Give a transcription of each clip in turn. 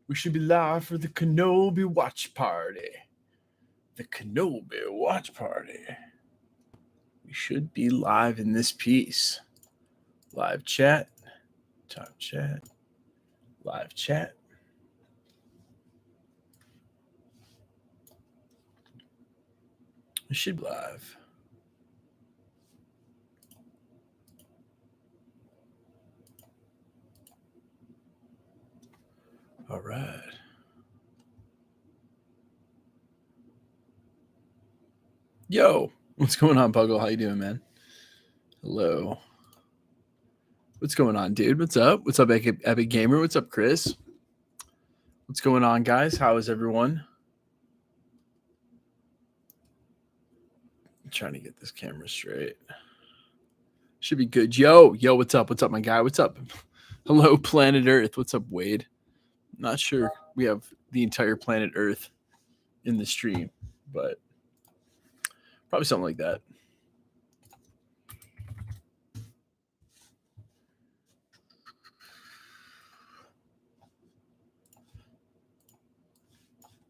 We should be live for the Kenobi watch party. The Kenobi watch party. We should be live in this piece. Live chat. Top chat. Live chat. We should be live. All right. Yo, what's going on, Puggle? How you doing, man? Hello. What's going on, dude? What's up? What's up, Epic Gamer? What's up, Chris? What's going on, guys? How is everyone? I'm trying to get this camera straight. Should be good. Yo, what's up? What's up, my guy? What's up? Hello, planet Earth. What's up, Wade? Not sure we have the entire planet Earth in the stream, but probably something like that.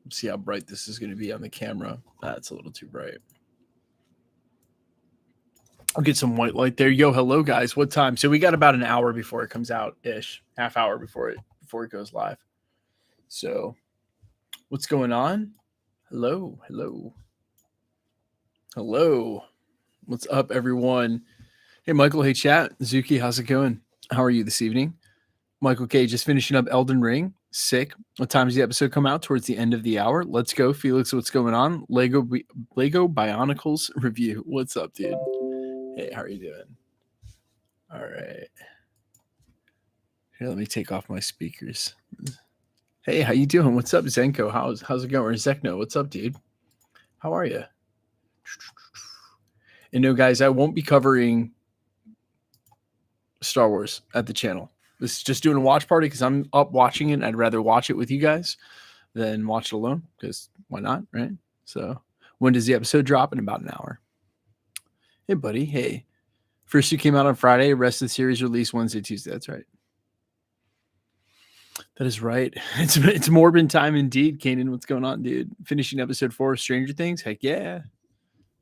Let's see how bright this is going to be on the camera. That's a little too bright. I'll get some white light there. Yo, hello, guys. What time? So we got about an hour before it comes out ish, half hour before it goes live. So what's going on? Hello. What's up, everyone? Hey, Michael. Hey, chat. Zuki, how's it going? How are you this evening? Michael K, just finishing up Elden Ring. Sick. What time does the episode come out? Towards the end of the hour. Let's go, Felix. What's going on? Lego Bionicles review. What's up, dude? Hey, how are you doing? All right. Here, let me take off my speakers. Hey, how you doing? What's up, Zenko? How's it going? Or Zekno? What's up, dude? How are you? And no, guys, I won't be covering Star Wars at the channel. This is just doing a watch party because I'm up watching it. I'd rather watch it with you guys than watch it alone because why not, right? So when does the episode drop? In about an hour. Hey, buddy. Hey. First two came out on Friday. Rest of the series released Wednesday, Tuesday. That's right. That is right. It's Morbin time indeed. Kanan, what's going on, dude? Finishing episode 4 of Stranger Things. Heck yeah.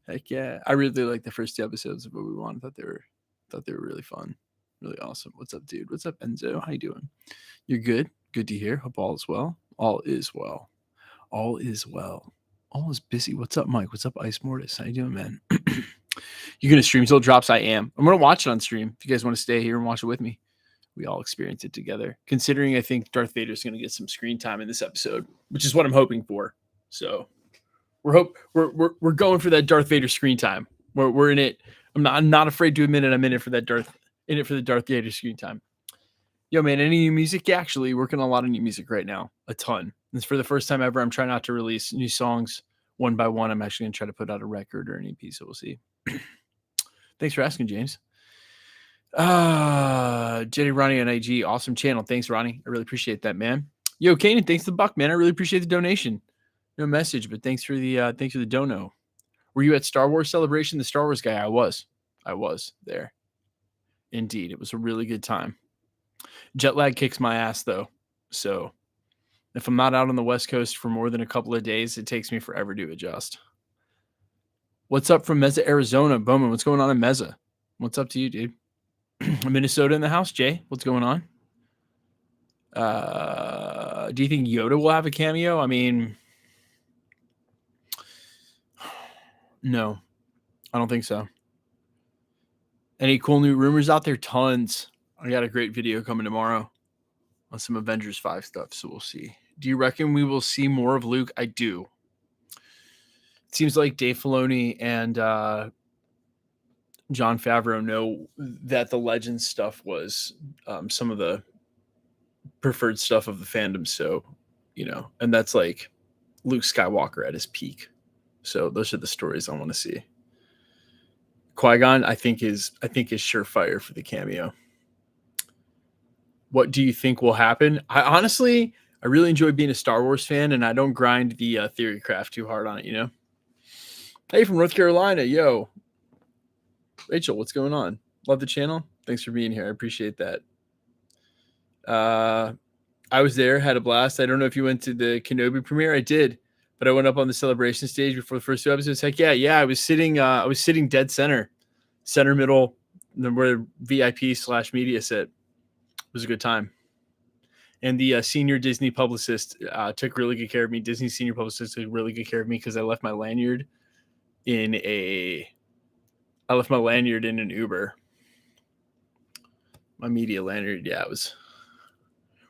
I really like the first two episodes of Obi Wan. Thought they were really fun. Really awesome. What's up, dude? What's up, Enzo? How you doing? You're good? Good to hear. Hope all is well. All is well. All is well. All is busy. What's up, Mike? What's up, Ice Mortis? How you doing, man? You gonna stream till it drops? I am. I'm gonna watch it on stream. If you guys want to stay here and watch it with me, we all experience it together. Considering I think Darth Vader's gonna get some screen time in this episode, which is what I'm hoping for. So we're going for that Darth Vader screen time. We're in it. I'm not afraid to admit it. I'm in it for that Darth Vader screen time. Yo, man, any new music? Yeah, actually, working on a lot of new music right now. A ton. It's for the first time ever. I'm trying not to release new songs one by one. I'm actually going to try to put out a record or an EP, so we'll see. Thanks for asking, James. Jenny Ronnie on IG. Awesome channel. Thanks, Ronnie. I really appreciate that, man. Yo, Kanan, thanks to the buck, man. I really appreciate the donation. No message, but thanks for the dono. Were you at Star Wars Celebration? The Star Wars guy? I was there. Indeed. It was a really good time. Jet lag kicks my ass, though. So if I'm not out on the West Coast for more than a couple of days, it takes me forever to adjust. What's up from Mesa, Arizona? Bowman, what's going on in Mesa? What's up to you, dude? Minnesota in the house, Jay? What's going on? Do you think Yoda will have a cameo? I mean, no, I don't think so. Any cool new rumors out there? Tons. I got a great video coming tomorrow on some Avengers 5 stuff, so we'll see. Do you reckon we will see more of Luke? I do. It seems like Dave Filoni and Jon Favreau know that the Legends stuff was some of the preferred stuff of the fandom. So, and that's like Luke Skywalker at his peak. So those are the stories I want to see. Qui-Gon, I think is surefire for the cameo. What do you think will happen? I really enjoy being a Star Wars fan, and I don't grind the theory craft too hard on it, Hey, from North Carolina, yo. Rachel, what's going on? Love the channel. Thanks for being here. I appreciate that. I was there, had a blast. I don't know if you went to the Kenobi premiere. I did, but I went up on the celebration stage before the first two episodes. Heck yeah. I was sitting dead center middle, where VIP/media sit. It was a good time. And the senior Disney publicist took really good care of me. Disney's senior publicist took really good care of me because I left my lanyard in an Uber. My media lanyard. Yeah, it was.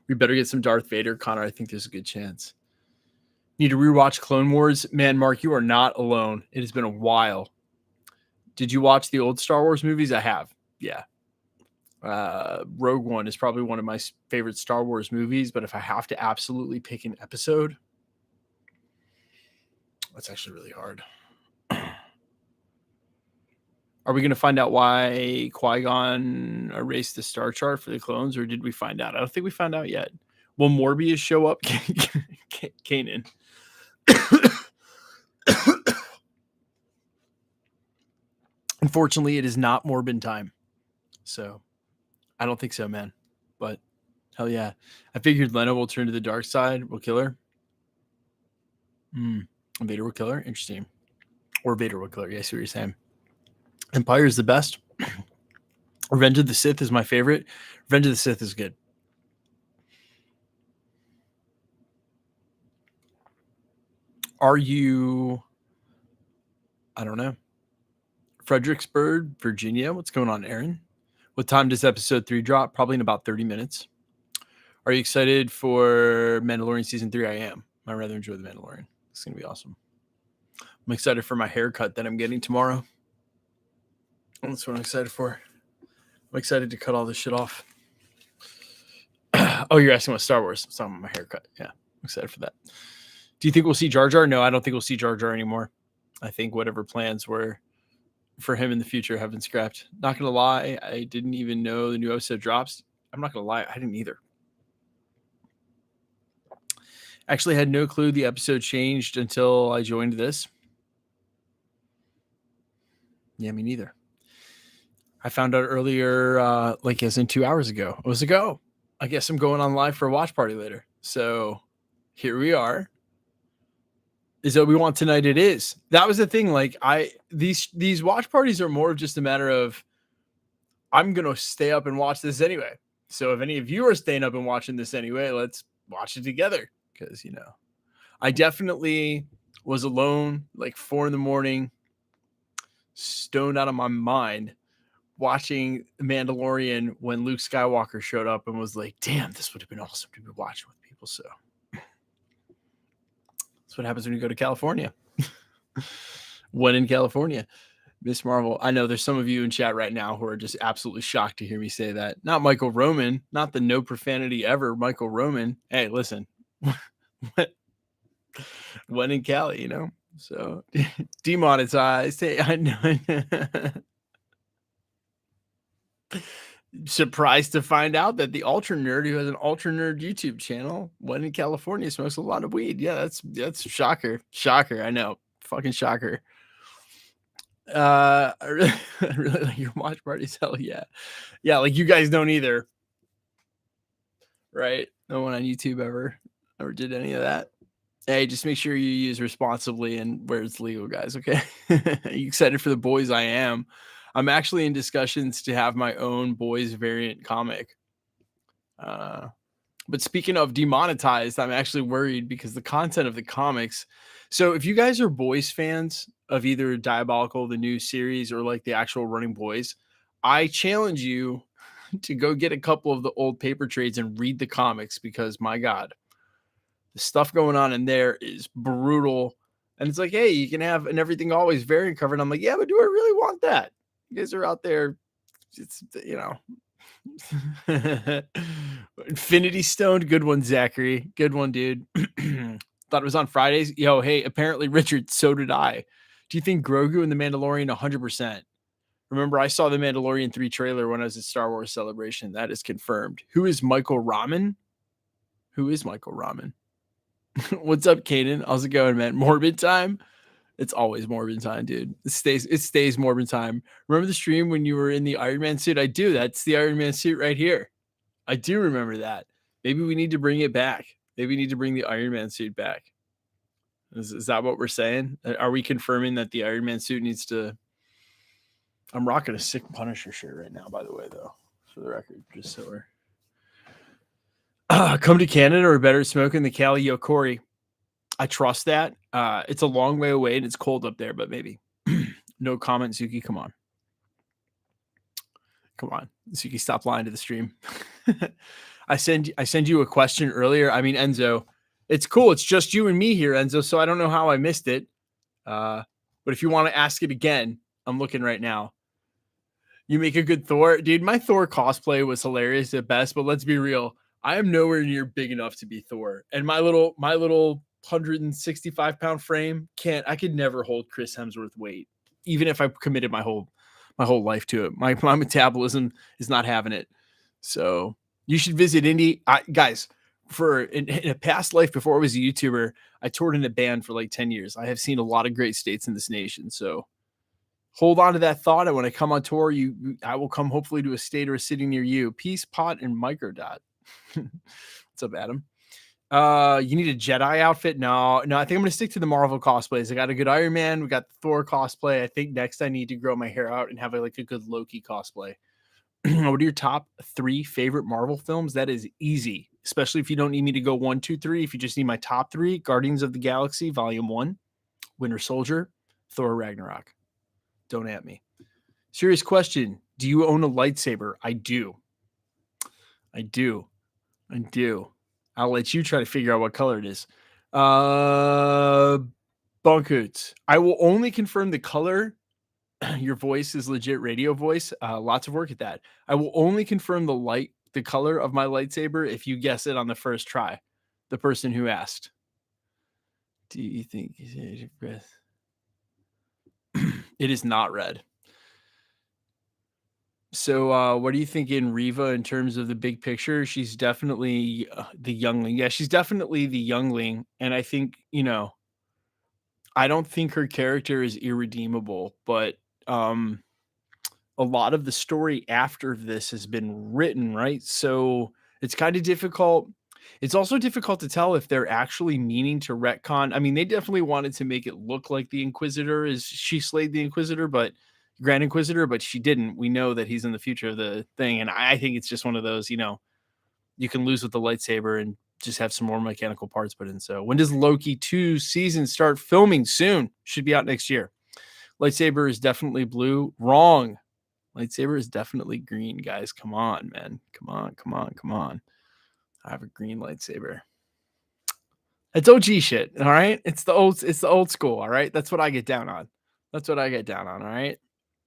We better get some Darth Vader, Connor. I think there's a good chance. Need to rewatch Clone Wars. Man, Mark, you are not alone. It has been a while. Did you watch the old Star Wars movies? I have. Yeah. Rogue One is probably one of my favorite Star Wars movies, but if I have to absolutely pick an episode, that's actually really hard. Are we going to find out why Qui-Gon erased the star chart for the clones, or did we find out? I don't think we found out yet. Will Morbius show up? Kanan. Unfortunately, it is not Morbin time. So I don't think so, man. But hell yeah. I figured Lena will turn to the dark side. Will kill her. Vader will kill her. Interesting. Or Vader will kill her. Yeah, I see what you're saying. Empire is the best. Revenge of the Sith is my favorite. Revenge of the Sith is good. Are you... I don't know. Fredericksburg, Virginia. What's going on, Aaron? What time does episode 3 drop? Probably in about 30 minutes. Are you excited for Mandalorian season 3? I am. I rather enjoy the Mandalorian. It's going to be awesome. I'm excited for my haircut that I'm getting tomorrow. That's what I'm excited for. I'm excited to cut all this shit off. Oh, you're asking about Star Wars. It's on my haircut. Yeah, I'm excited for that. Do you think we'll see Jar Jar? No, I don't think we'll see Jar Jar anymore. I think whatever plans were for him in the future have been scrapped. Not going to lie, I didn't even know the new episode drops. I'm not going to lie, I didn't either. Actually had no clue the episode changed until I joined this. Yeah, me neither. I found out earlier, as in 2 hours ago. It was a go. I guess I'm going on live for a watch party later. So here we are. Is Obi Wan tonight? It is. That was the thing. These watch parties are more of just a matter of I'm gonna stay up and watch this anyway. So if any of you are staying up and watching this anyway, let's watch it together. Because I definitely was alone, 4 a.m, stoned out of my mind, watching Mandalorian when Luke Skywalker showed up and was like, damn, this would have been awesome to be watching with people. So that's what happens when you go to California. When in California. Miss Marvel, I know there's some of you in chat right now who are just absolutely shocked to hear me say that. Not Michael Roman, not the no profanity ever Michael Roman. Hey, listen. When in Cali, So demonetized. Hey, I know. Surprised to find out that the Ultra Nerd, who has an Ultra Nerd YouTube channel, when in California, smokes a lot of weed. Yeah, that's shocker. I know. Fucking shocker. I really like your watch parties. Hell yeah. Yeah, you guys don't either. Right? No one on YouTube ever did any of that. Hey, just make sure you use responsibly and where it's legal, guys. Okay. Are you excited for the boys? I am. I'm actually in discussions to have my own boys variant comic. But speaking of demonetized, I'm actually worried because the content of the comics. So if you guys are boys fans of either Diabolical, the new series, or the actual Running Boys, I challenge you to go get a couple of the old paper trades and read the comics, because my God, the stuff going on in there is brutal. And it's hey, you can have an Everything Always variant cover. And I'm yeah, but do I really want that? You guys are out there. It's, Infinity Stone. Good one, Zachary. Good one, dude. Thought it was on Fridays. Yo, hey, apparently, Richard, so did I. Do you think Grogu and the Mandalorian? 100%. Remember, I saw the Mandalorian 3 trailer when I was at Star Wars Celebration. That is confirmed. Who is Michael Ramen? What's up, Kaden? How's it going, man? Morbid time? It's always Morbid time, dude. It stays Morbid time. Remember the stream when you were in the Ironman suit? I do. That's the Ironman suit right here. I do remember that. Maybe we need to bring it back. Maybe we need to bring the Iron Man suit back. Is that what we're saying? Are we confirming that the Iron Man suit needs to? I'm rocking a sick Punisher shirt right now, by the way, though, for the record, just so we're. Come to Canada or better smoke in the Cali Yokori. I trust that. It's a long way away and it's cold up there, but maybe. No comment, Suki. Come on. Suki, stop lying to the stream. I send you a question earlier. I mean, Enzo, it's cool. It's just you and me here, Enzo. So I don't know how I missed it. But if you want to ask it again, I'm looking right now. You make a good Thor. Dude, my Thor cosplay was hilarious at best, but let's be real. I am nowhere near big enough to be Thor. And my little 165-pound frame I could never hold Chris Hemsworth weight, even if I committed my whole life to it. My metabolism is not having it. So you should visit Indy. Guys, in a past life before I was a YouTuber, I toured in a band for like 10 years. I have seen a lot of great states in this nation. So hold on to that thought. And when I come on tour, I will come hopefully to a state or a city near you. Peace, Pot, and Microdot. What's up, Adam? You need a Jedi outfit? No, I think I'm going to stick to the Marvel cosplays. I got a good Iron Man. We got the Thor cosplay. I think next I need to grow my hair out and have a good Loki cosplay. What are your top 3 favorite Marvel films? That is easy, especially if you don't need me to go 1, 2, 3. If you just need my top 3, Guardians of the Galaxy, Volume 1, Winter Soldier, Thor Ragnarok. Don't at me. Serious question. Do you own a lightsaber? I do. I'll let you try to figure out what color it is. Bunkoots. I will only confirm the color. Your voice is legit radio voice. Lots of work at that. I will only confirm the color of my lightsaber if you guess it on the first try. The person who asked. Do you think your breath? It is not red. So what do you think in Reva in terms of the big picture? She's definitely the youngling. Yeah, she's definitely the youngling. And I think, I don't think her character is irredeemable, but a lot of the story after this has been written, right? So it's kind of difficult. It's also difficult to tell if they're actually meaning to retcon. I mean, they definitely wanted to make it look like the Inquisitor she slayed the Inquisitor, but Grand Inquisitor, but she didn't. We know that he's in the future of the thing. And I think it's just one of those, you can lose with the lightsaber and just have some more mechanical parts put in. So when does Loki 2 season start filming? Soon. Should be out next year. Lightsaber is definitely blue. Wrong. Lightsaber is definitely green, guys. Come on, man. Come on. I have a green lightsaber. It's OG shit. All right. It's the old school. All right. That's what I get down on. All right.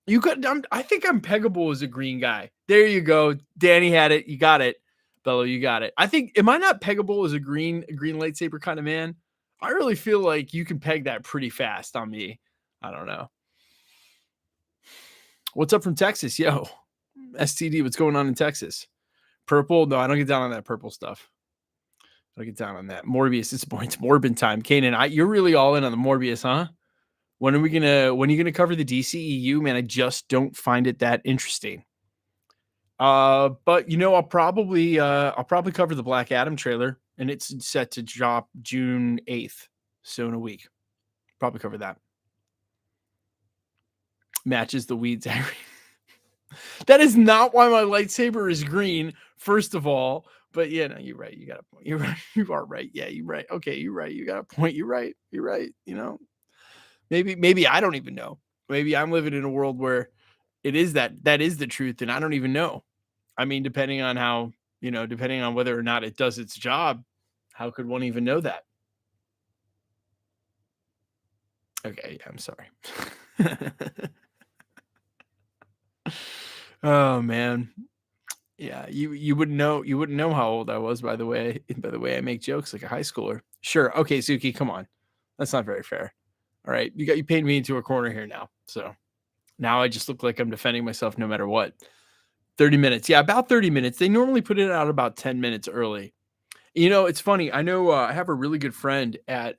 I think I'm peggable as a green guy. There you go. Danny had it. You got it. Bello, you got it. Am I not peggable as a green lightsaber kind of man? I really feel like you can peg that pretty fast on me. I don't know. What's up from Texas? Yo, STD, what's going on in Texas? Purple? No, I don't get down on that purple stuff. I don't get down on that. Morbius, it's Morbin time. Kanan, you're really all in on the Morbius, huh? When are you gonna cover the DCEU? Man, I just don't find it that interesting. But I'll probably cover the Black Adam trailer, and it's set to drop June 8th. So in a week. Probably cover that. Matches the weeds. That is not why my lightsaber is green, first of all. But yeah, no, you're right. You got a point. You're right. You are right. Yeah, you're right. Okay, you're right. You got a point. You're right. Maybe I don't even know. Maybe I'm living in a world where it is that is the truth, and I don't even know. I mean, depending on whether or not it does its job, how could one even know that? Okay, I'm sorry. Oh man. Yeah, you wouldn't know how old I was by the way I make jokes like a high schooler. Sure. Okay, Suki, come on. That's not very fair. All right. You painted me into a corner here now. So now I just look like I'm defending myself no matter what. 30 minutes. Yeah, about 30 minutes. They normally put it out about 10 minutes early. It's funny. I know I have a really good friend at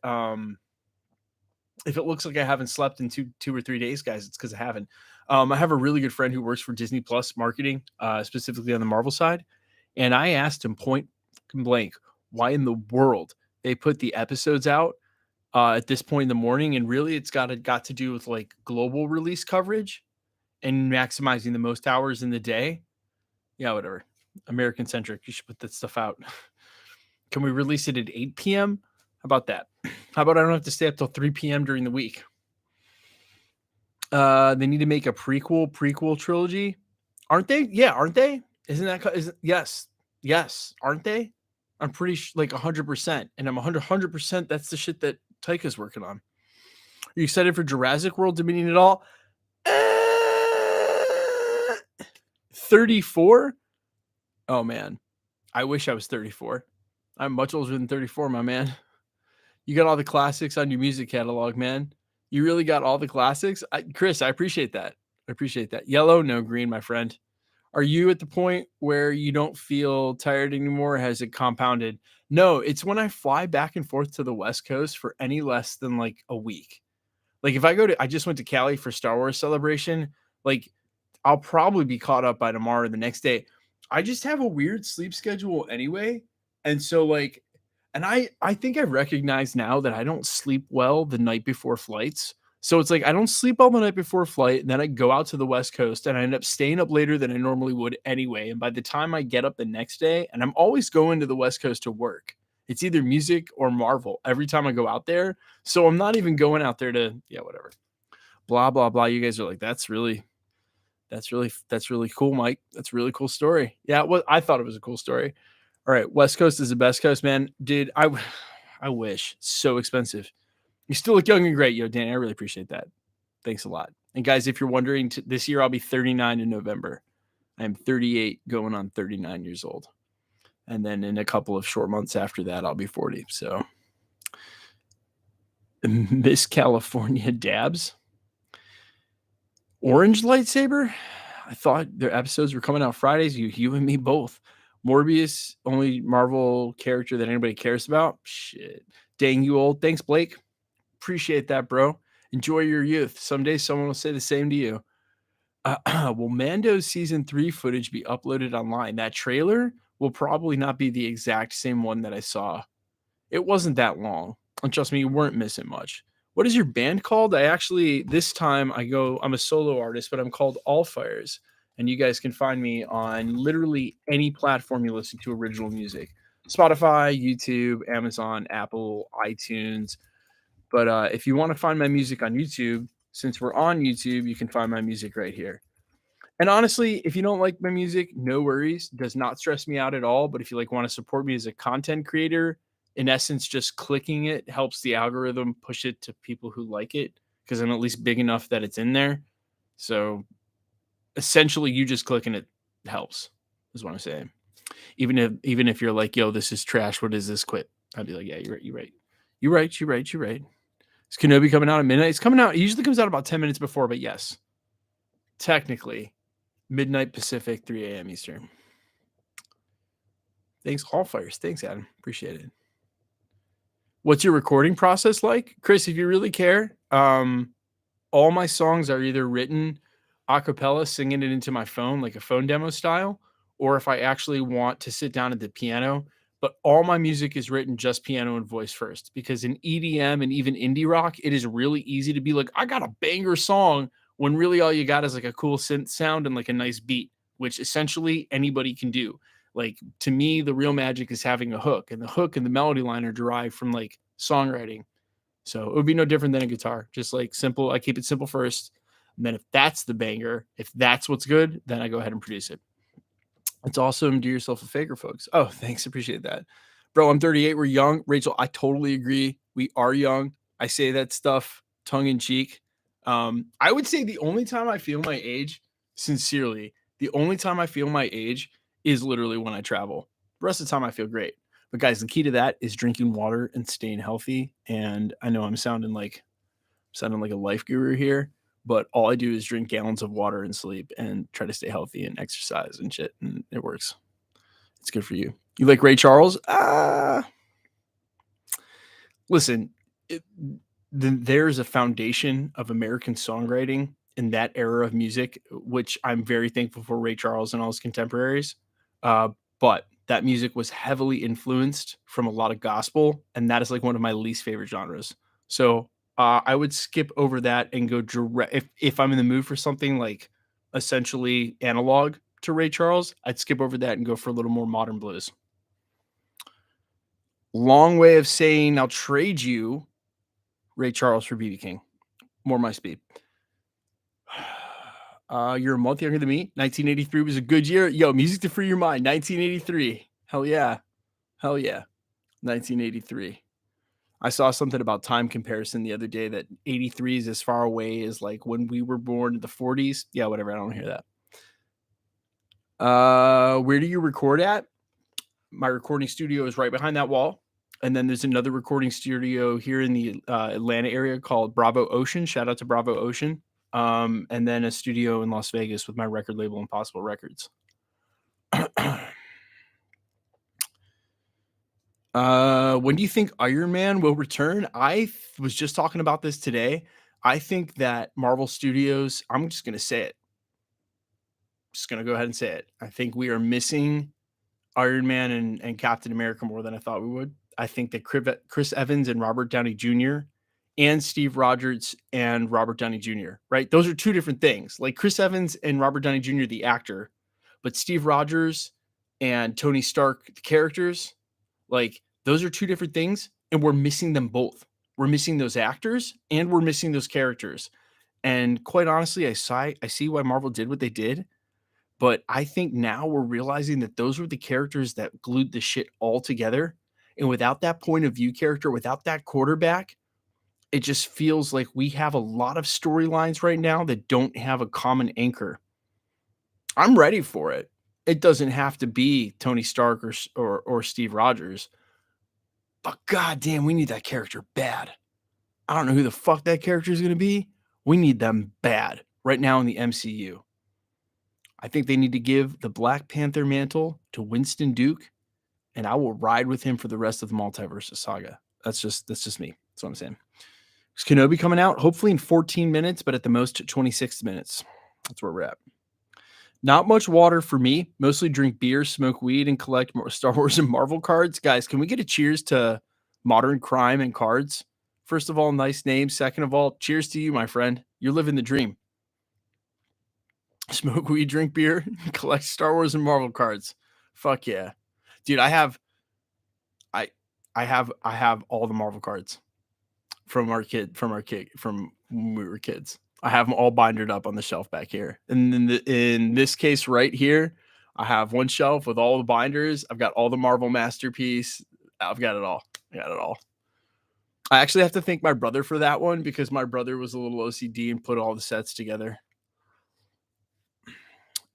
if it looks like I haven't slept in two or 3 days, guys, it's because I haven't. I have a really good friend who works for Disney Plus marketing, specifically on the Marvel side. And I asked him point blank why in the world they put the episodes out at this point in the morning, and really it's got to do with like global release coverage and maximizing the most hours in the day. Yeah, whatever. American centric. You should put that stuff out. Can we release it at 8 p.m.? How about that? How about I don't have to stay up till 3 p.m. during the week? They need to make a prequel trilogy. Aren't they? Yeah, aren't they? Isn't that yes, aren't they? I'm pretty like 100%, and I'm 100% that's the shit that Taika's working on. Are you excited for Jurassic World Dominion at all? 34? Oh man, I wish I was 34. I'm much older than 34, my man. You got all the classics on your music catalog, man. You really got all the classics. Chris, I appreciate that. I appreciate that. Yellow, no green, my friend. Are you at the point where you don't feel tired anymore? Has it compounded? No, it's when I fly back and forth to the West Coast for any less than like a week. Like if I just went to Cali for Star Wars Celebration, like I'll probably be caught up by tomorrow or the next day. I just have a weird sleep schedule anyway. And so like, and I think I recognize now that I don't sleep well the night before flights. So it's like I don't sleep all the night before flight, and then I go out to the West Coast and I end up staying up later than I normally would anyway. And by the time I get up the next day, and I'm always going to the West Coast to work. It's either music or Marvel every time I go out there. So I'm not even going out there to, yeah, whatever. Blah, blah, blah. You guys are like, that's really cool, Mike. That's a really cool story. Yeah, well, I thought it was a cool story. All right, West Coast is the best coast, man. Dude, I wish. It's so expensive. You still look young and great, yo, Danny. I really appreciate that. Thanks a lot. And guys, if you're wondering, this year I'll be 39 in November. I'm 38, going on 39 years old. And then in a couple of short months after that, I'll be 40. So, Miss California Dabs. Orange lightsaber. I thought their episodes were coming out Fridays. You and me both. Morbius, only Marvel character that anybody cares about. Shit. Dang you old. Thanks, Blake. Appreciate that, bro. Enjoy your youth. Someday someone will say the same to you. Will Mando's season 3 footage be uploaded online? That trailer will probably not be the exact same one that I saw. It wasn't that long. And trust me, you weren't missing much. What is your band called? This time I'm a solo artist, but I'm called All Fires. And you guys can find me on literally any platform you listen to original music. Spotify, YouTube, Amazon, Apple, iTunes. But if you want to find my music on YouTube, since we're on YouTube, you can find my music right here. And honestly, if you don't like my music, no worries. It does not stress me out at all. But if you want to support me as a content creator, in essence, just clicking it helps the algorithm push it to people who like it because I'm at least big enough that it's in there. So essentially, you just clicking it helps, is what I'm saying. Even if you're like, yo, this is trash. What is this? Quit. I'd be like, yeah, you're right. You're right. Is Kenobi coming out at midnight? It's coming out. It usually comes out about 10 minutes before, but yes, technically, midnight Pacific, 3 a.m. Eastern. Thanks, All Fires. Thanks, Adam. Appreciate it. What's your recording process like? Chris, if you really care, all my songs are either written a cappella, singing it into my phone, like a phone demo style, or if I actually want to sit down at the piano. But all my music is written just piano and voice first, because in EDM and even indie rock, it is really easy to be like, I got a banger song, when really all you got is like a cool synth sound and like a nice beat, which essentially anybody can do. Like, to me, the real magic is having a hook, and the hook and the melody line are derived from like songwriting. So it would be no different than a guitar, just like simple. I keep it simple first. And then if that's the banger, if that's what's good, then I go ahead and produce it. It's awesome. Do yourself a favor, folks. Oh, thanks. Appreciate that. Bro, I'm 38. We're young. Rachel, I totally agree. We are young. I say that stuff tongue in cheek. I would say the only time I feel my age, sincerely, the only time I feel my age is literally when I travel. The rest of the time I feel great. But guys, the key to that is drinking water and staying healthy. And I know I'm sounding like a life guru here, but all I do is drink gallons of water and sleep and try to stay healthy and exercise and shit. And it works. It's good for you. You like Ray Charles? Listen, there's a foundation of American songwriting in that era of music, which I'm very thankful for Ray Charles and all his contemporaries. But that music was heavily influenced from a lot of gospel, and that is like one of my least favorite genres. So I would skip over that and go direct. If I'm in the mood for something like essentially analog to Ray Charles, I'd skip over that and go for a little more modern blues. Long way of saying I'll trade you Ray Charles for BB King. More my speed. You're a month younger than me. 1983 was a good year. Yo, music to free your mind. 1983. Hell yeah. Hell yeah. 1983. I saw something about time comparison the other day that 83 is as far away as like when we were born in the 40s. Yeah, whatever. I don't hear that. Where do you record at? My recording studio is right behind that wall. And then there's another recording studio here in the Atlanta area called Bravo Ocean. Shout out to Bravo Ocean. And then a studio in Las Vegas with my record label, Impossible Records. When do you think Iron Man will return? I was just talking about this today. I think that Marvel Studios, I'm just going to say it. Just going to go ahead and say it. I think we are missing Iron Man and Captain America more than I thought we would. I think that Chris Evans and Robert Downey Jr. and Steve Rogers and Robert Downey Jr., right? Those are two different things. Like Chris Evans and Robert Downey Jr., the actor, but Steve Rogers and Tony Stark, the characters, like those are two different things. And we're missing them both. We're missing those actors and we're missing those characters. And quite honestly, I see why Marvel did what they did. But I think now we're realizing that those were the characters that glued the shit all together. And without that point of view character, without that quarterback, it just feels like we have a lot of storylines right now that don't have a common anchor. I'm ready for it. It doesn't have to be Tony Stark or Steve Rogers. But goddamn, we need that character bad. I don't know who the fuck that character is going to be. We need them bad right now in the MCU. I think they need to give the Black Panther mantle to Winston Duke, and I will ride with him for the rest of the multiverse saga. That's just me. That's what I'm saying. Is Kenobi coming out? Hopefully in 14 minutes, but at the most 26 minutes. That's where we're at. Not much water for me. Mostly drink beer, smoke weed, and collect more Star Wars and Marvel cards. Guys, can we get a cheers to modern crime and cards? First of all, nice name. Second of all, cheers to you, my friend. You're living the dream. Smoke weed, drink beer, collect Star Wars and Marvel cards. Fuck yeah. Dude, I have all the Marvel cards from when we were kids. I have them all bindered up on the shelf back here. And then in this case right here, I have one shelf with all the binders. I've got all the Marvel Masterpiece. I've got it all. I actually have to thank my brother for that one because my brother was a little OCD and put all the sets together.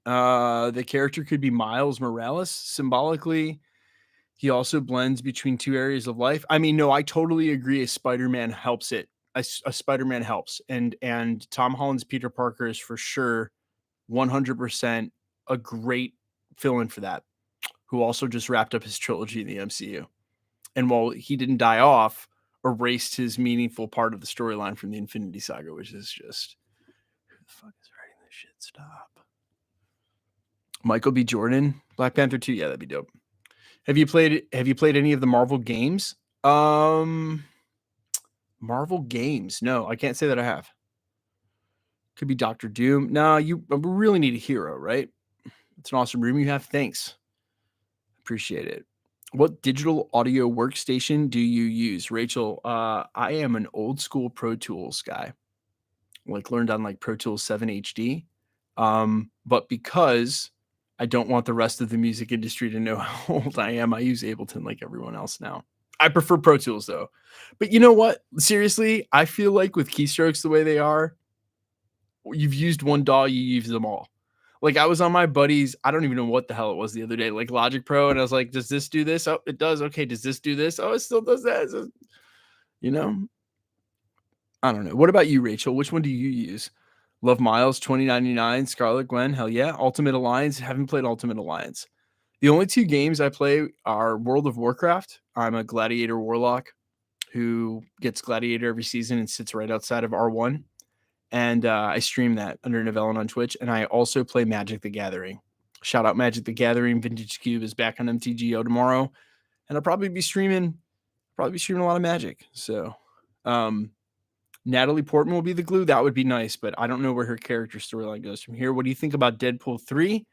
The character could be Miles Morales. Symbolically, he also blends between two areas of life. I mean, no, I totally agree. A Spider-Man helps it. A Spider-Man helps. And Tom Holland's Peter Parker is for sure 100% a great fill-in for that, who also just wrapped up his trilogy in the MCU. And while he didn't die off, erased his meaningful part of the storyline from the Infinity Saga, which is just, who the fuck is writing this shit? Stop. Michael B. Jordan, Black Panther 2. Yeah, that'd be dope. Have you played any of the Marvel games? Marvel games. No, I can't say that I have. Could be Doctor Doom. No, you really need a hero, right? It's an awesome room you have. Thanks. Appreciate it. What digital audio workstation do you use? Rachel, I am an old school Pro Tools guy. Like learned on like Pro Tools 7 HD. But because I don't want the rest of the music industry to know how old I am, I use Ableton like everyone else now. I prefer Pro Tools though. But you know what? Seriously, I feel like with keystrokes the way they are, you've used one DAW, you use them all. Like I was on my buddy's, I don't even know what the hell it was the other day, like Logic Pro, and I was like, does this do this? Oh, it does. Okay, does this do this? Oh, it still does that. You know? I don't know. What about you, Rachel? Which one do you use? Love Miles, 2099, Scarlet Gwen, hell yeah. Ultimate Alliance, haven't played Ultimate Alliance. The only two games I play are World of Warcraft. I'm a Gladiator Warlock who gets Gladiator every season and sits right outside of R1. And I stream that under Novellin on Twitch. And I also play Magic the Gathering. Shout out Magic the Gathering. Vintage Cube is back on MTGO tomorrow, and I'll probably be streaming a lot of Magic. So, Natalie Portman will be the glue. That would be nice, but I don't know where her character storyline goes from here. What do you think about Deadpool 3?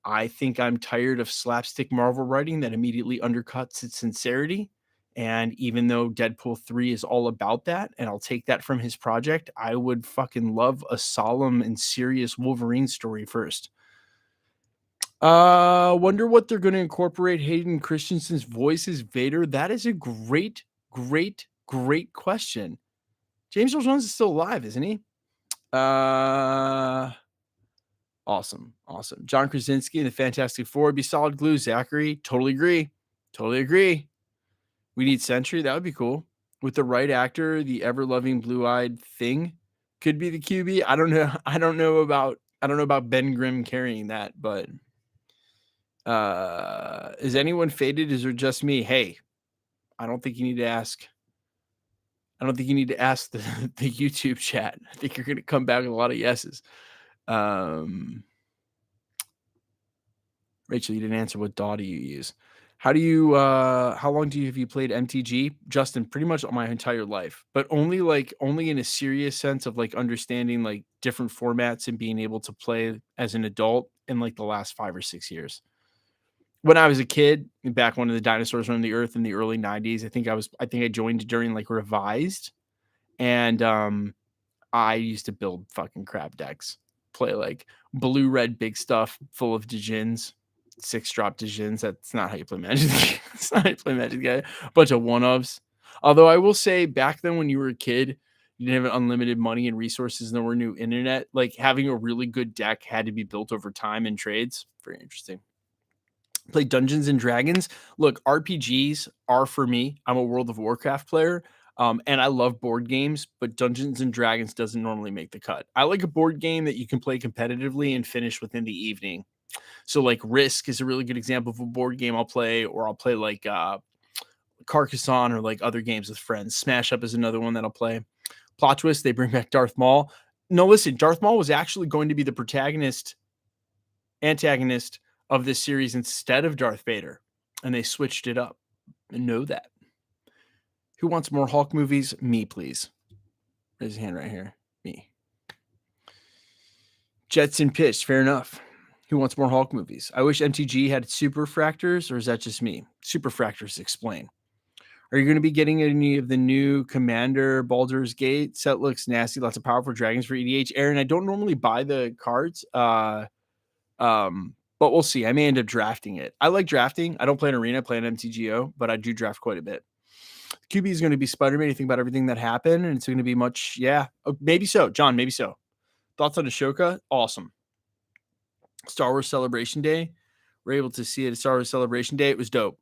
I think I'm tired of slapstick Marvel writing that immediately undercuts its sincerity. And even though Deadpool 3 is all about that, and I'll take that from his project, I would fucking love a solemn and serious Wolverine story first. Wonder what they're going to incorporate Hayden Christensen's voice as Vader. That is a great question. James Earl Jones is still alive, isn't he? Awesome. John Krasinski and the Fantastic Four would be solid glue. Zachary, totally agree. We need Sentry. That would be cool. With the right actor, the ever-loving blue-eyed Thing could be the QB. I don't know. I don't know about Ben Grimm carrying that, but is anyone faded? Is it just me? Hey, I don't think you need to ask. The YouTube chat. I think you're going to come back with a lot of yeses. Rachel, you didn't answer what DAW do you use. How long have you played MTG? Justin, pretty much my entire life, but only in a serious sense of like understanding like different formats and being able to play as an adult in like the last 5 or 6 years. When I was a kid, back when the dinosaurs roamed the earth in the early 90s, I think I joined during like Revised, and I used to build fucking crap decks, play like blue red big stuff full of Djinns. 6-drop Djinns. That's not how you play Magic. That's not how you play Magic, guy. A bunch of one-ofs. Although I will say, back then when you were a kid, you didn't have unlimited money and resources, and there were new internet. Like having a really good deck had to be built over time in trades. Very interesting. Play Dungeons and Dragons. Look, RPGs are for me. I'm a World of Warcraft player. And I love board games, but Dungeons and Dragons doesn't normally make the cut. I like a board game that you can play competitively and finish within the evening. So like Risk is a really good example of a board game I'll play, or I'll play like Carcassonne or like other games with friends. Smash Up is another one that I'll play. Plot twist, they bring back Darth Maul. No, listen, Darth Maul was actually going to be the antagonist of this series instead of Darth Vader, and they switched it up. And know that. Who wants more Hulk movies? Me, please. Raise a hand right here. Me. Jetson pitched. Fair enough. Who wants more Hulk movies? I wish MTG had super fractors, or is that just me? Super fractors, explain. Are you going to be getting any of the new Commander Baldur's Gate? Set looks nasty. Lots of powerful dragons for EDH. Aaron, I don't normally buy the cards, but we'll see. I may end up drafting it. I like drafting. I don't play an arena. I play an MTGO, but I do draft quite a bit. QB is going to be Spider-Man. You think about everything that happened, and it's going to be much, yeah. Oh, maybe so. John, maybe so. Thoughts on Ashoka? Awesome. Star Wars Celebration Day. We're able to see it at Star Wars Celebration Day. It was dope.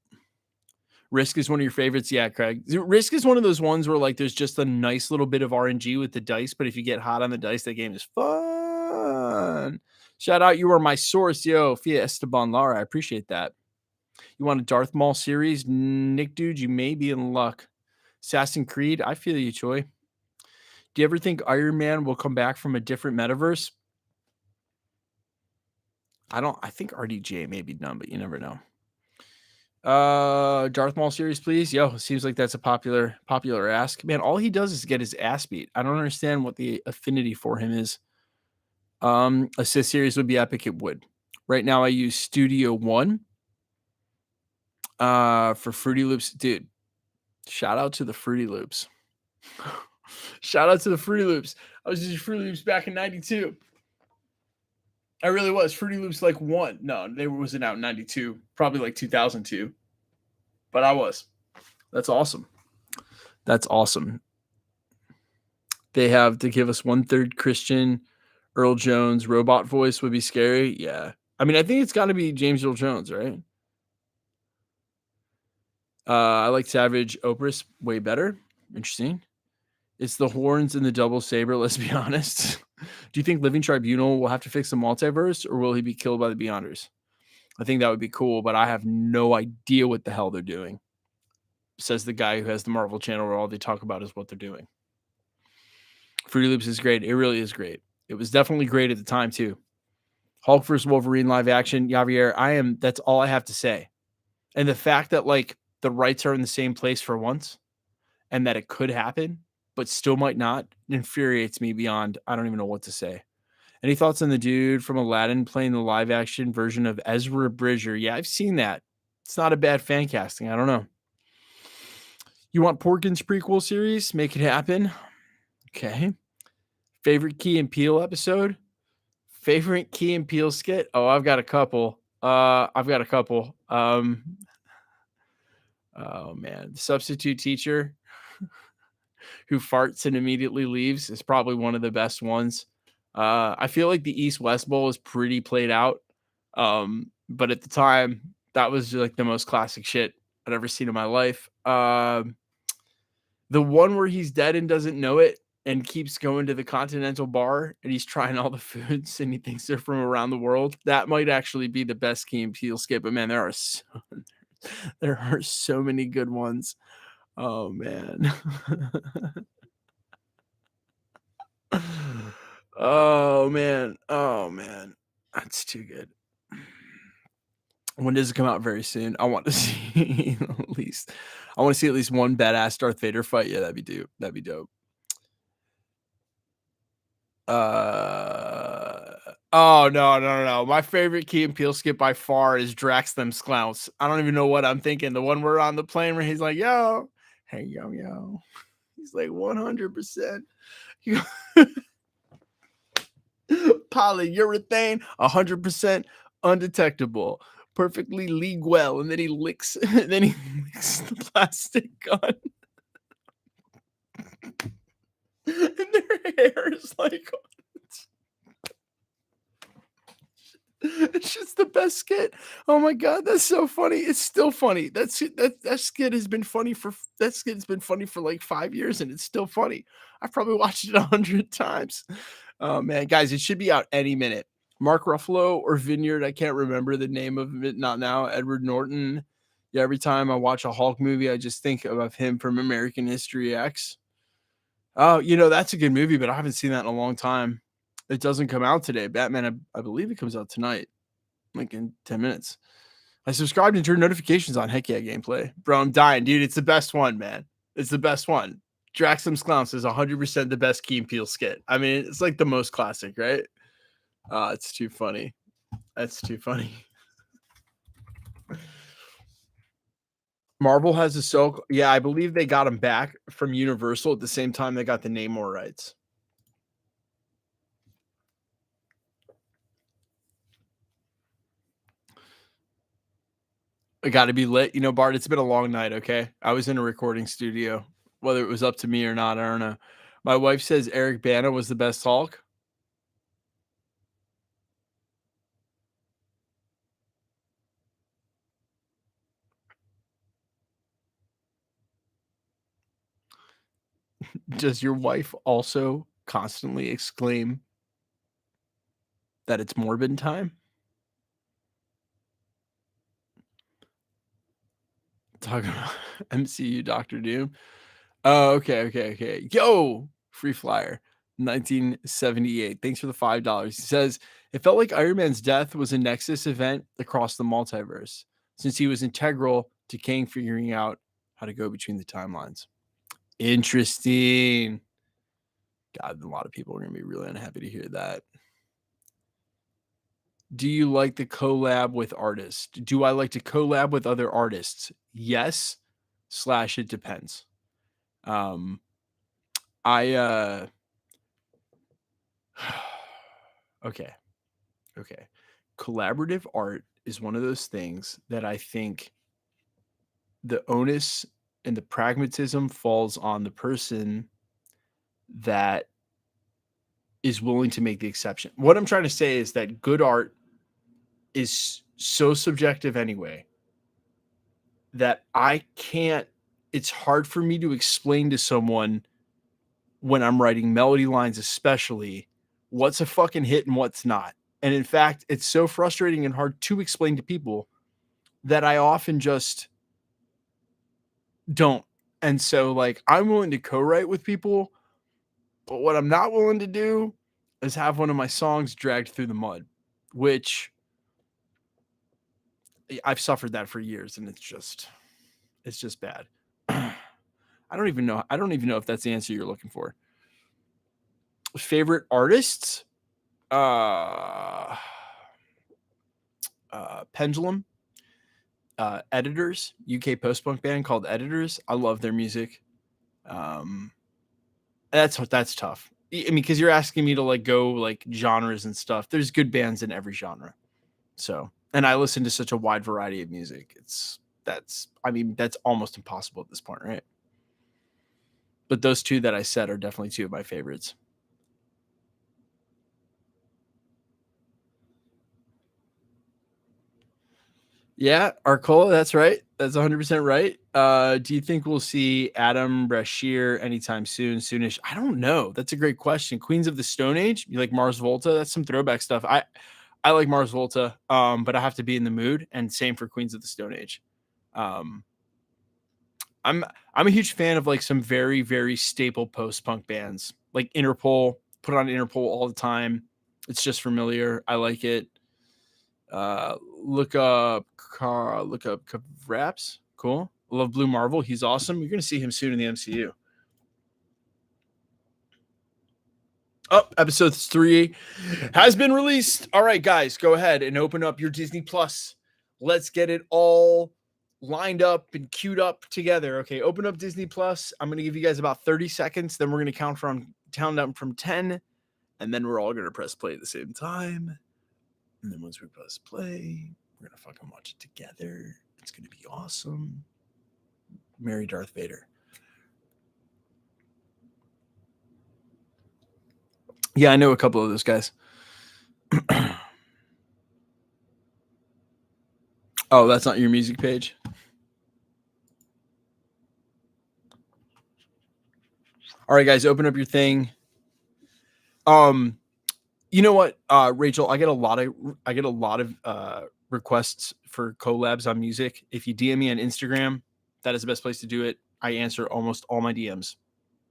Risk is one of your favorites. Yeah, Craig. Risk is one of those ones where like there's just a nice little bit of RNG with the dice, but if you get hot on the dice, that game is fun. Shout out, you are my source, yo. Fia Esteban Lara. I appreciate that. You want a Darth Maul series? Nick, dude, you may be in luck. Assassin's Creed, I feel you, Choi. Do you ever think Ironman will come back from a different metaverse? I think RDJ may be done, but you never know. Darth Maul series, please. Yo, seems like that's a popular ask. Man, all he does is get his ass beat. I don't understand what the affinity for him is. Assist series would be epic. It would. Right now, I use Studio One. For Fruity Loops, dude. Shout out to the Fruity Loops. Shout out to the Fruity Loops. I was using Fruity Loops back in '92. I really was. Fruity Loops like one. No, they wasn't out in 92. Probably like 2002. But I was. That's awesome. That's awesome. They have to give us 1/3 Christian. Earl Jones robot voice would be scary. Yeah. I mean, I think it's got to be James Earl Jones, right? I like Savage Opress way better. Interesting. It's the horns and the double saber, let's be honest. Do you think Living Tribunal will have to fix the multiverse, or will he be killed by the Beyonders? I think that would be cool, but I have no idea what the hell they're doing. Says the guy who has the Marvel channel where all they talk about is what they're doing. Fruity Loops is great. It really is great. It was definitely great at the time, too. Hulk vs. Wolverine live action, Javier, that's all I have to say. And the fact that like the rights are in the same place for once and that it could happen, but still might not, infuriates me beyond. I don't even know what to say. Any thoughts on the dude from Aladdin playing the live action version of Ezra Bridger? Yeah, I've seen that. It's not a bad fan casting. I don't know. You want Porkins prequel series? Make it happen. Okay. Favorite Key and Peele episode? Favorite Key and Peele skit? Oh, I've got a couple. Oh man, the substitute teacher who farts and immediately leaves is probably one of the best ones. I feel like the East West Bowl is pretty played out. But at the time, that was like the most classic shit I'd ever seen in my life. The one where he's dead and doesn't know it and keeps going to the Continental Bar and he's trying all the foods and he thinks they're from around the world. That might actually be the best Key and Peele skit. But man, there are so many good ones. Oh man. Oh man. That's too good. When does it come out? Very soon. I want to see at least one badass Darth Vader fight. Yeah, that'd be dope. Oh no. My favorite Key and Peele skit by far is Drax them Sklounce. I don't even know what I'm thinking. The one where on the plane where he's like, yo, hey, yo. He's like 100%. Polyurethane, 100% undetectable, perfectly league well, and then he licks the plastic gun. And their hair is like it's just the best skit. Oh my god, that's so funny. It's still funny. That skit has been funny for like 5 years and it's still funny. I've probably watched it 100 times. Oh man, guys, it should be out any minute. Mark Ruffalo or Vineyard, I can't remember the name of it, not now. Edward Norton. Yeah, every time I watch a Hulk movie, I just think of him from American History X. Oh, that's a good movie, but I haven't seen that in a long time. It doesn't come out today. Batman, I believe it comes out tonight, like in 10 minutes. I subscribed and turned notifications on. Heck yeah, gameplay. Bro, I'm dying, dude. It's the best one, man. It's the best one. Draxum's Clowns is 100% the best Key and Peele skit. I mean, it's like the most classic, right? It's too funny. That's too funny. Marvel has a Silk. Yeah, I believe they got him back from Universal at the same time they got the Namor rights. It got to be lit. Bart, it's been a long night, okay? I was in a recording studio. Whether it was up to me or not, I don't know. My wife says Eric Bana was the best Hulk. Does your wife also constantly exclaim that it's Morbid time? Talking about MCU Doctor Doom. Oh, okay. Yo, Free Flyer, 1978. Thanks for the $5. He says, it felt like Iron Man's death was a Nexus event across the multiverse, since he was integral to Kang figuring out how to go between the timelines. Interesting. God, a lot of people are going to be really unhappy to hear that. Do you like the collab with artists? Do I like to collab with other artists? Yes, / it depends. Okay. Collaborative art is one of those things that I think the onus and the pragmatism falls on the person that is willing to make the exception. What I'm trying to say is that good art is so subjective anyway that it's hard for me to explain to someone when I'm writing melody lines, especially what's a fucking hit and what's not. And in fact, it's so frustrating and hard to explain to people that I often just don't. And so like I'm willing to co-write with people, but what I'm not willing to do is have one of my songs dragged through the mud. which I've suffered that for years, and it's just bad. I don't even know if that's the answer you're looking for. Favorite artists? Pendulum. Editors, UK post-punk band called Editors. I love their music. That's tough. I mean, because you're asking me to like go like genres and stuff. There's good bands in every genre. So, and I listen to such a wide variety of music. That's almost impossible at this point, right? But those two that I said are definitely two of my favorites. Yeah, Arcola, that's right. That's 100% right. Do you think we'll see Adam Brashear anytime soon? Soonish? I don't know. That's a great question. Queens of the Stone Age? You like Mars Volta? That's some throwback stuff. I like Mars Volta, but I have to be in the mood. And same for Queens of the Stone Age. I'm a huge fan of like some very, very staple post-punk bands. Like Interpol, put on Interpol all the time. It's just familiar. I like it. Look up Raps. Cool. Love Blue Marvel. He's awesome. You're gonna see him soon in the MCU. Oh, episode 3 has been released. All right, guys, go ahead and open up your Disney Plus. Let's get it all lined up and queued up together. Okay, open up Disney Plus. I'm gonna give you guys about 30 seconds. Then we're gonna count down from 10, and then we're all gonna press play at the same time. And then once we press play, we're gonna fucking watch it together. It's gonna be awesome. Marry Darth Vader. Yeah, I know a couple of those guys. Oh, that's not your music page? All right, guys, open up your thing. You know what, Rachel? I get a lot of requests for collabs on music. If you DM me on Instagram, that is the best place to do it. I answer almost all my DMs,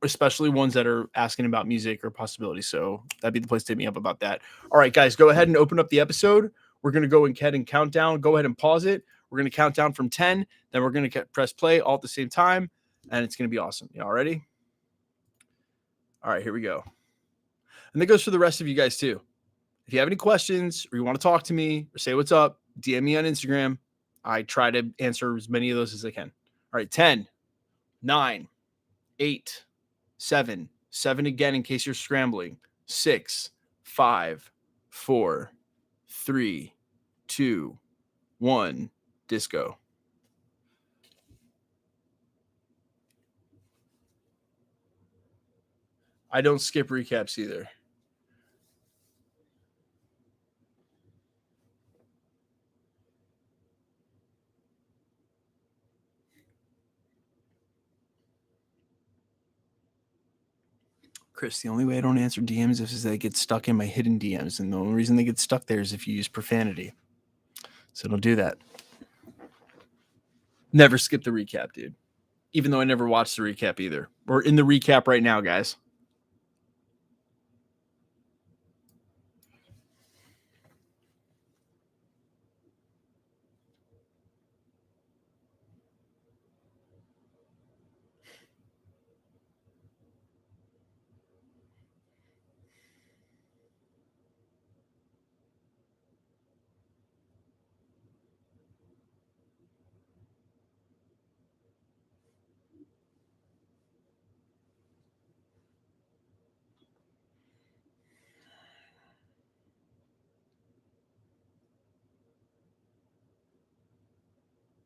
especially ones that are asking about music or possibilities. So that'd be the place to hit me up about that. All right, guys, go ahead and open up the episode. We're going to go ahead and count down. Go ahead and pause it. We're going to count down from 10. Then we're going to press play all at the same time. And it's going to be awesome. Y'all ready? All right, here we go. And that goes for the rest of you guys too. If you have any questions or you want to talk to me or say what's up, DM me on Instagram. I try to answer as many of those as I can. All right, 10, 9, 8, 7 again in case you're scrambling. 6, 5, 4, 3, 2, 1, disco. I don't skip recaps either. Chris, the only way I don't answer DMs is they get stuck in my hidden DMs. And the only reason they get stuck there is if you use profanity. So don't do that. Never skip the recap, dude. Even though I never watched the recap either. We're in the recap right now, guys.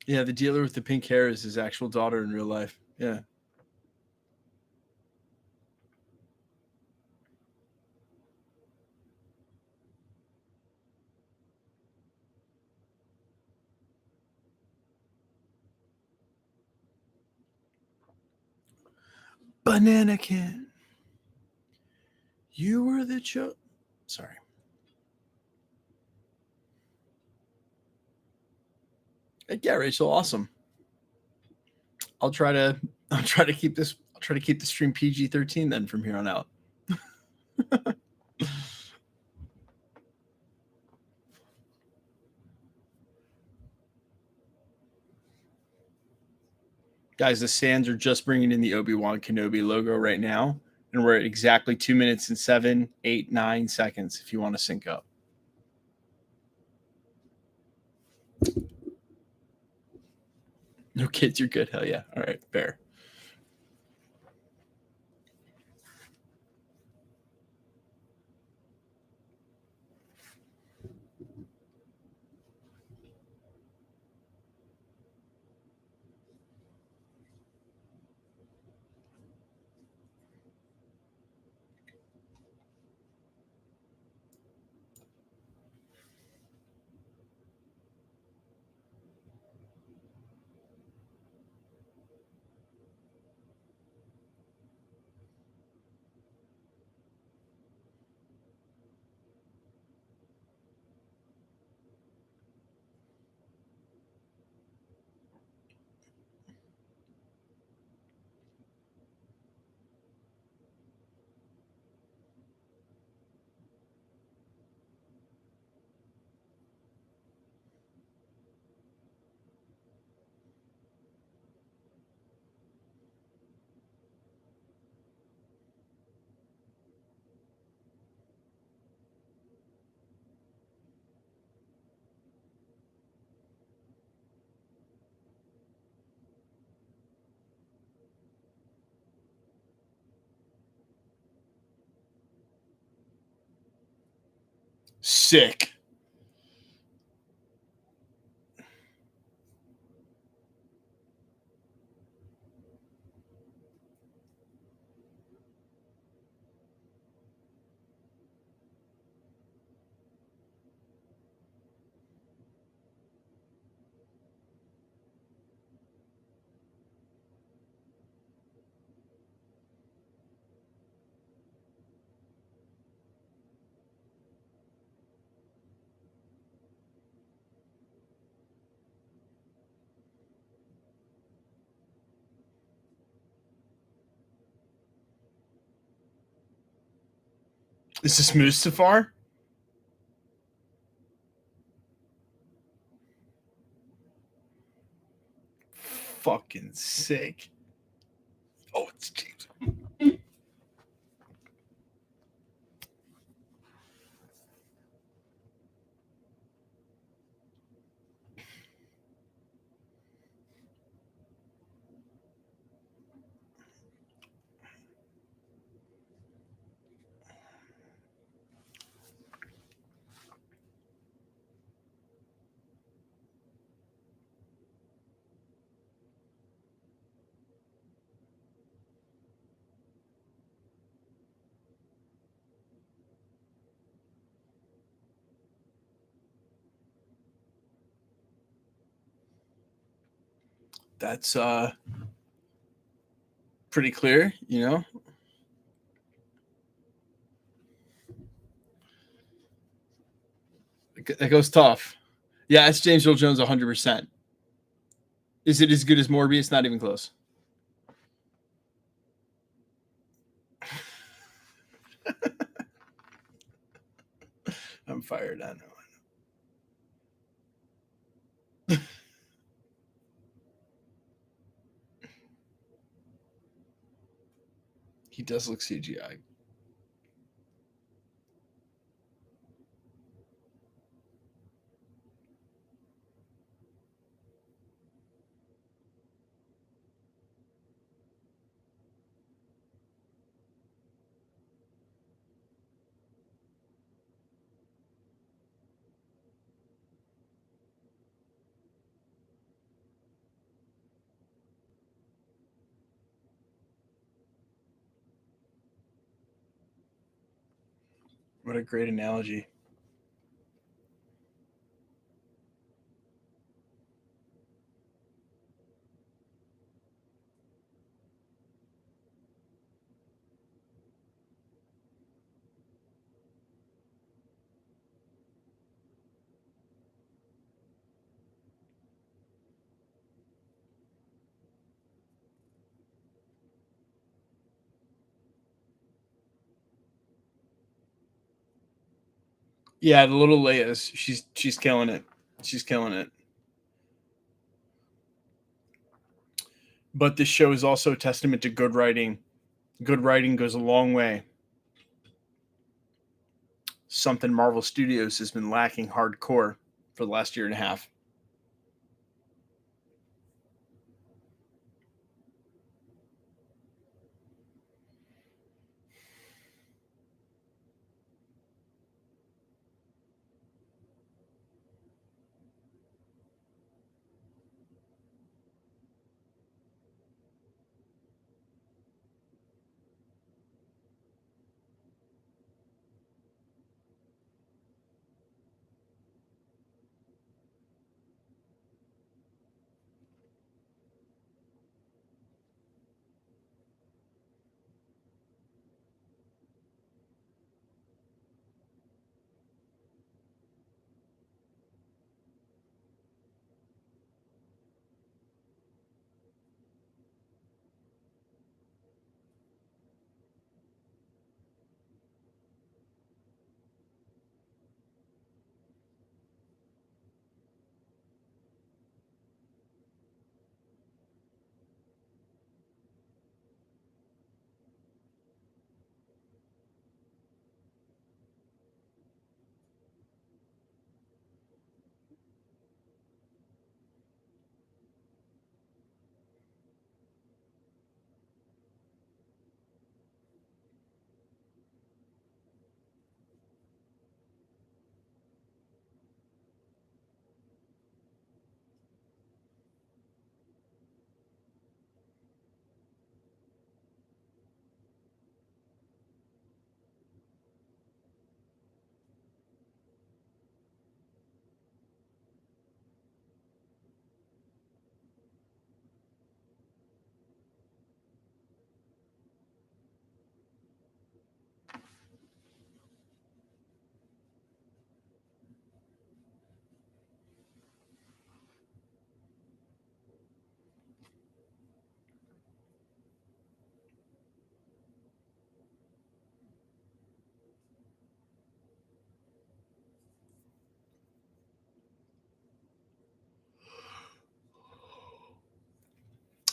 Yeah, the dealer with the pink hair is his actual daughter in real life. Yeah. Banana can. You were the Sorry. Yeah, Rachel, awesome. I'll try to keep this. I'll try to keep the stream PG-13 then from here on out. Guys, the Sands are just bringing in the Obi Wan Kenobi logo right now, and we're at exactly 2 minutes and 7, 8, 9 seconds. If you want to sync up. No kids, you're good. Hell yeah. All right, fair. Sick. Is this Mustafar? Fucking sick. Oh, it's James. That's pretty clear, you know. That goes tough. Yeah, it's James Earl Jones 100%. Is it as good as Morbius? Not even close. I'm fired. I know. He does look CGI. What a great analogy. Yeah, the little Leia's. She's killing it. She's killing it. But this show is also a testament to good writing. Good writing goes a long way. Something Marvel Studios has been lacking hardcore for the last year and a half.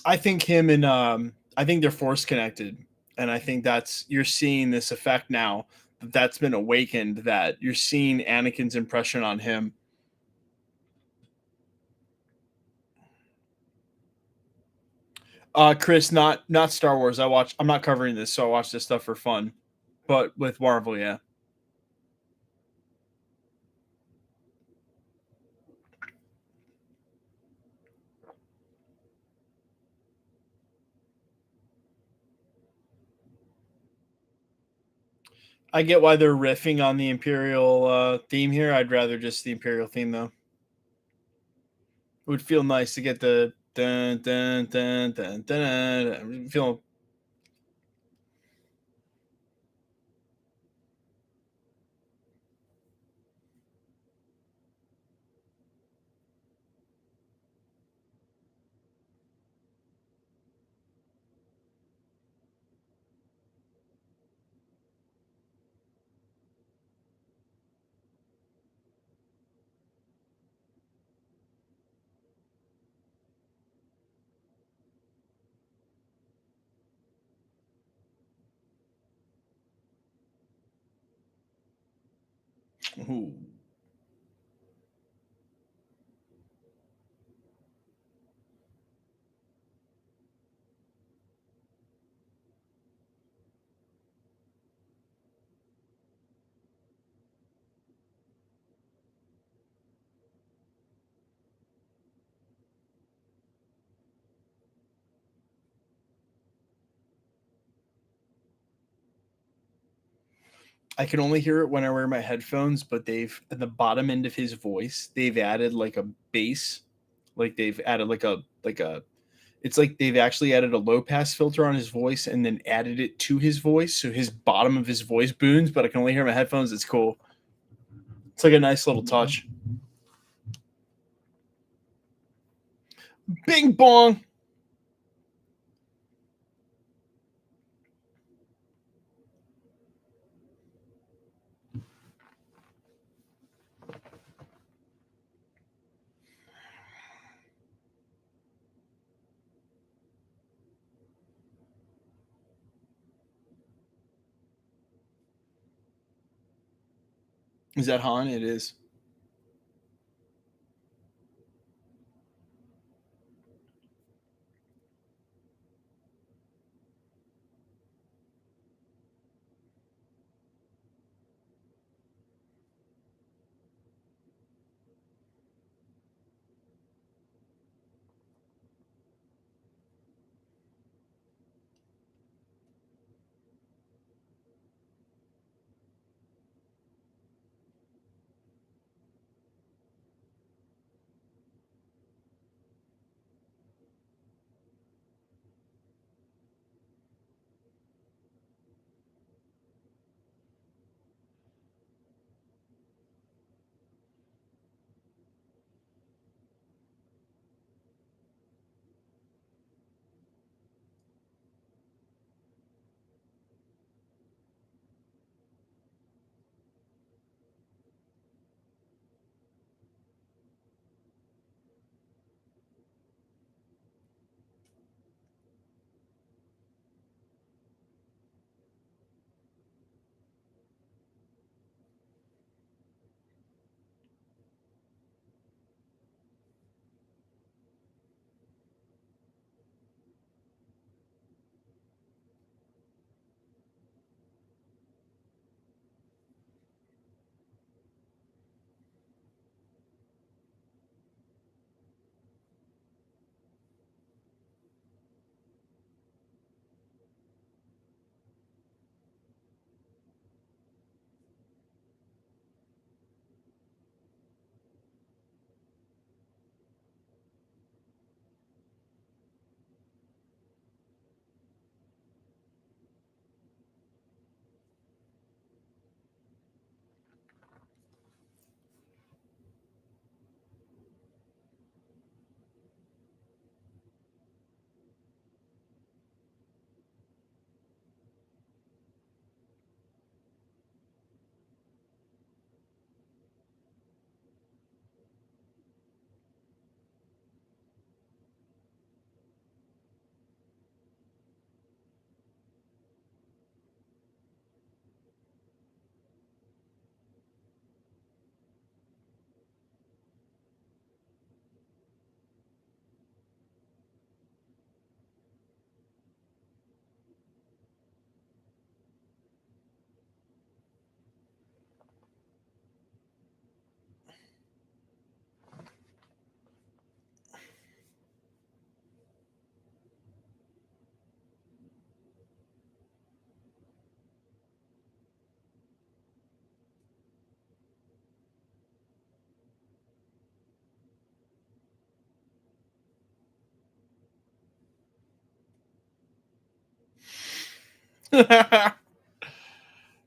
I think him and I think they're force connected, and I think that's you're seeing this effect now that's been awakened. That you're seeing Anakin's impression on him. Chris, not Star Wars. I'm not covering this, so I watch this stuff for fun. But with Marvel, yeah. I get why they're riffing on the Imperial theme here. I'd rather just the Imperial theme though. It would feel nice to get the dun dun dun dun dun. Dun. Feel. Ooh. I can only hear it when I wear my headphones, but they've at the bottom end of his voice, they've added like a bass, like they've added like a it's like they've actually added a low pass filter on his voice and then added it to his voice, so his bottom of his voice booms, but I can only hear my headphones. It's cool. It's like a nice little touch. Bing bong. Is that Han? It is.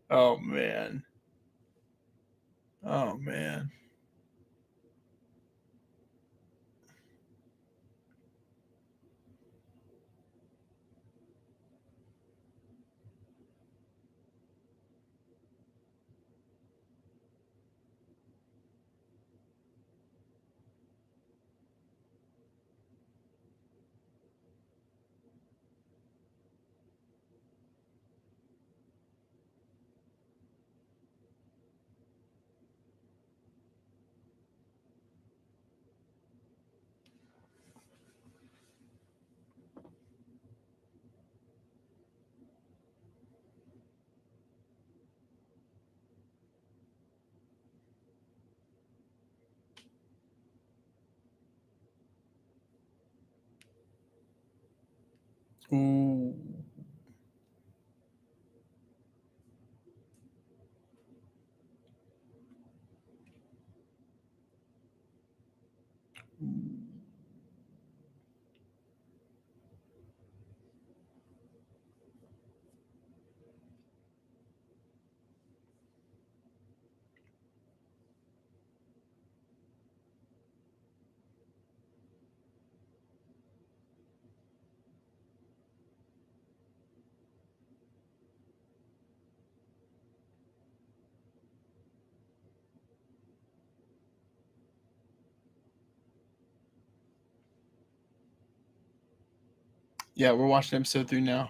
Oh man. Oh man. Ooh. Yeah, we're watching episode 3 now.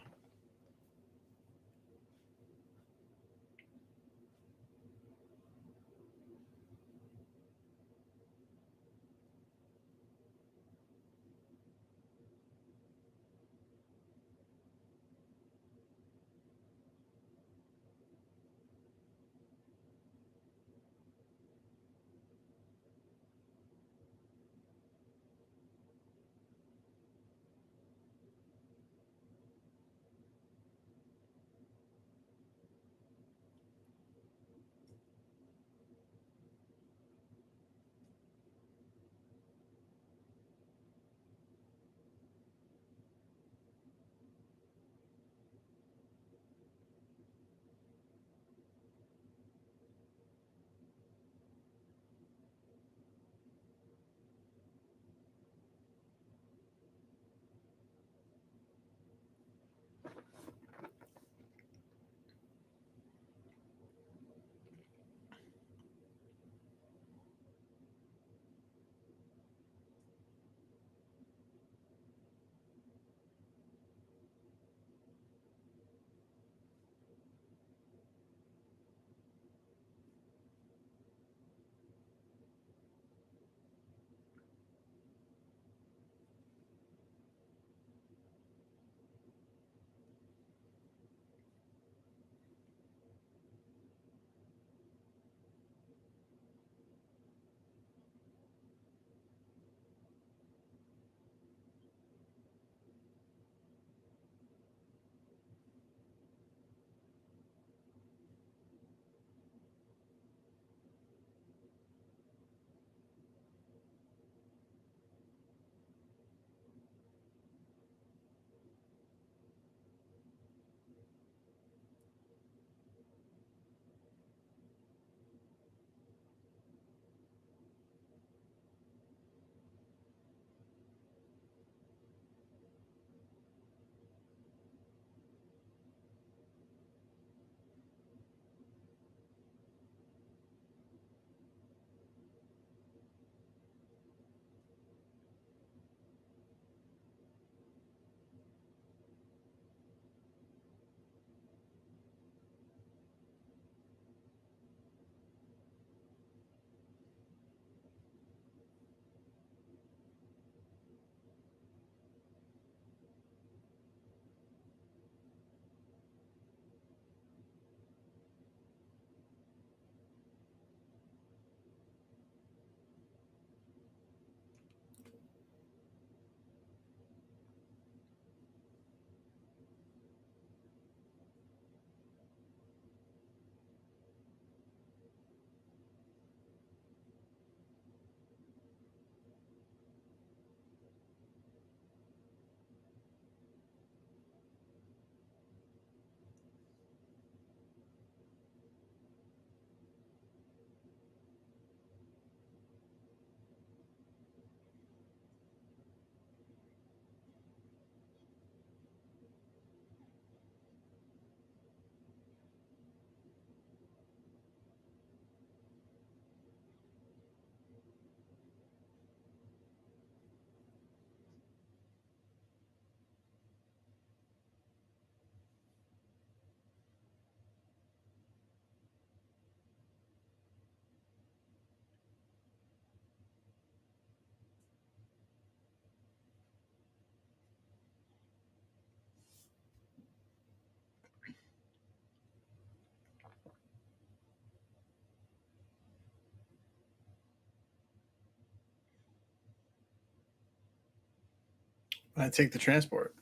I take the transport.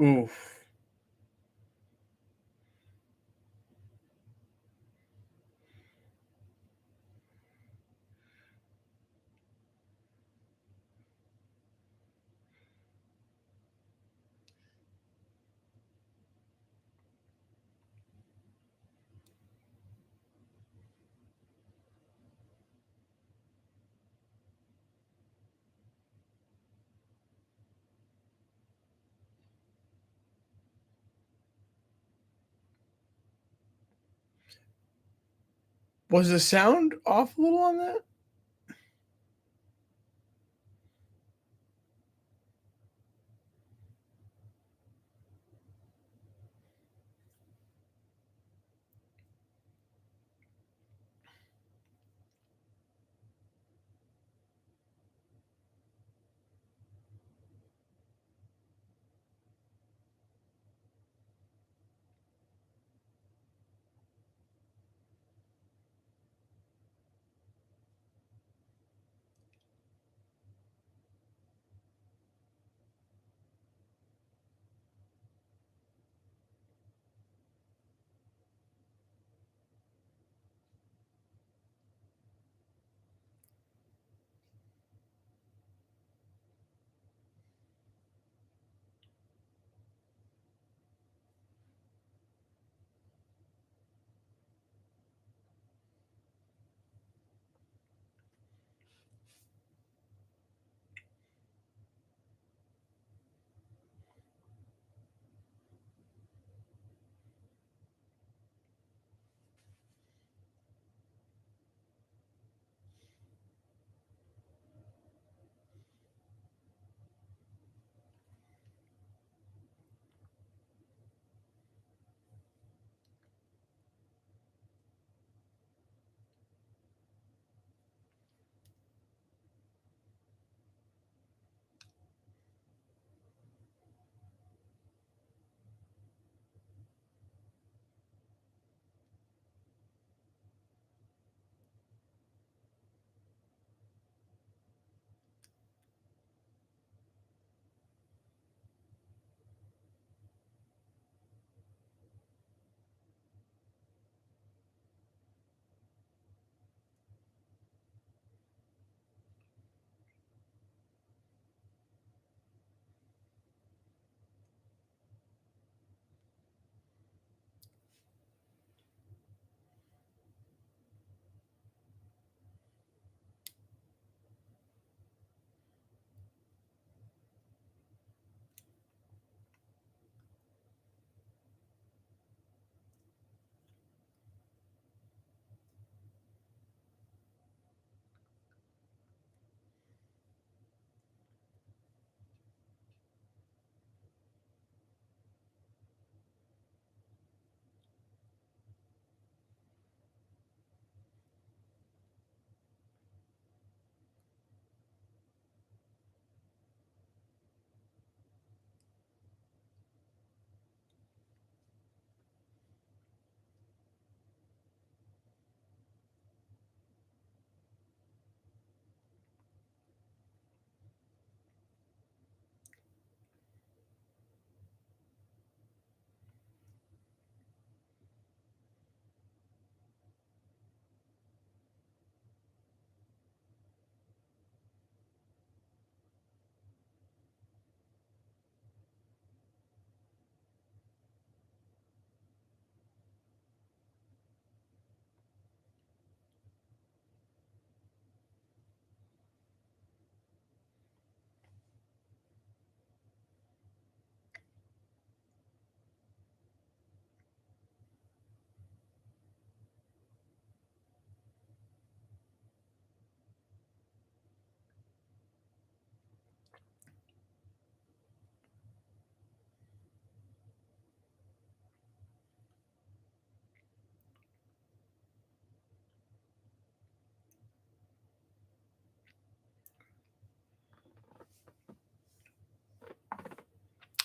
Oof. Was the sound off a little on that?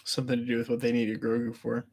Something to do with what they needed Grogu for.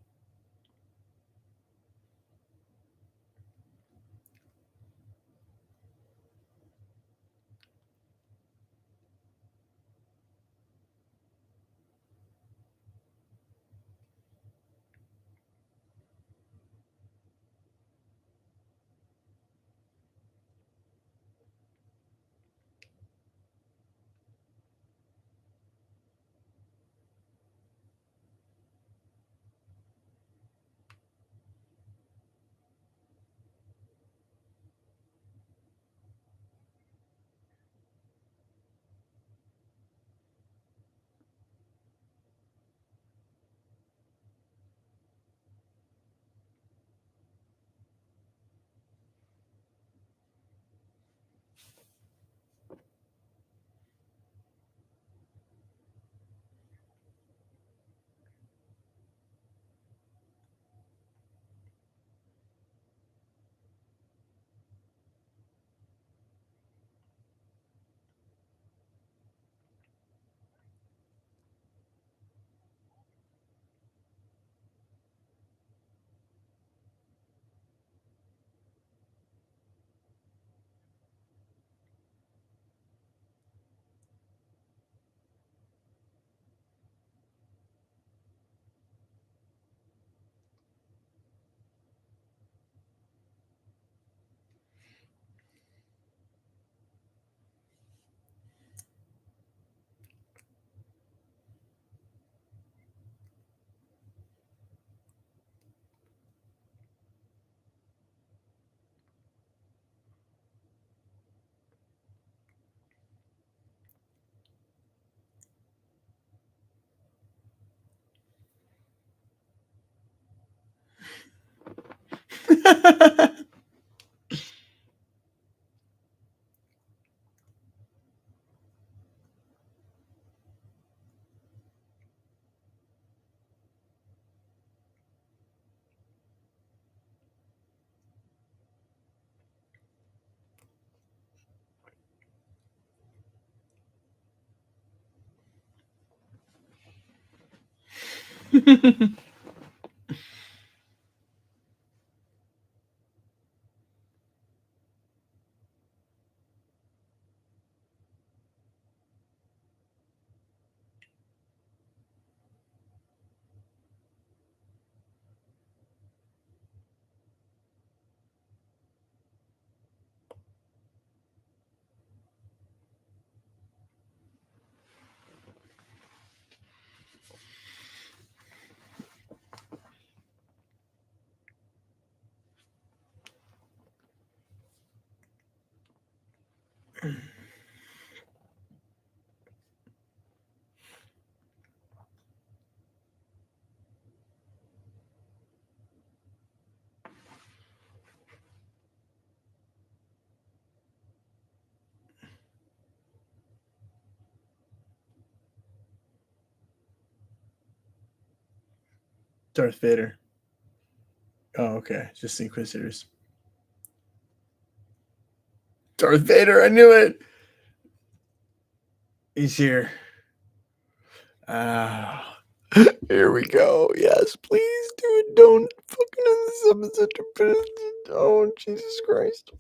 Darth Vader. Oh, okay. Just Inquisitors. Darth Vader, I knew it. He's here. Ah, here we go. Yes, please do it. Don't fucking end this episode. Oh, Jesus Christ.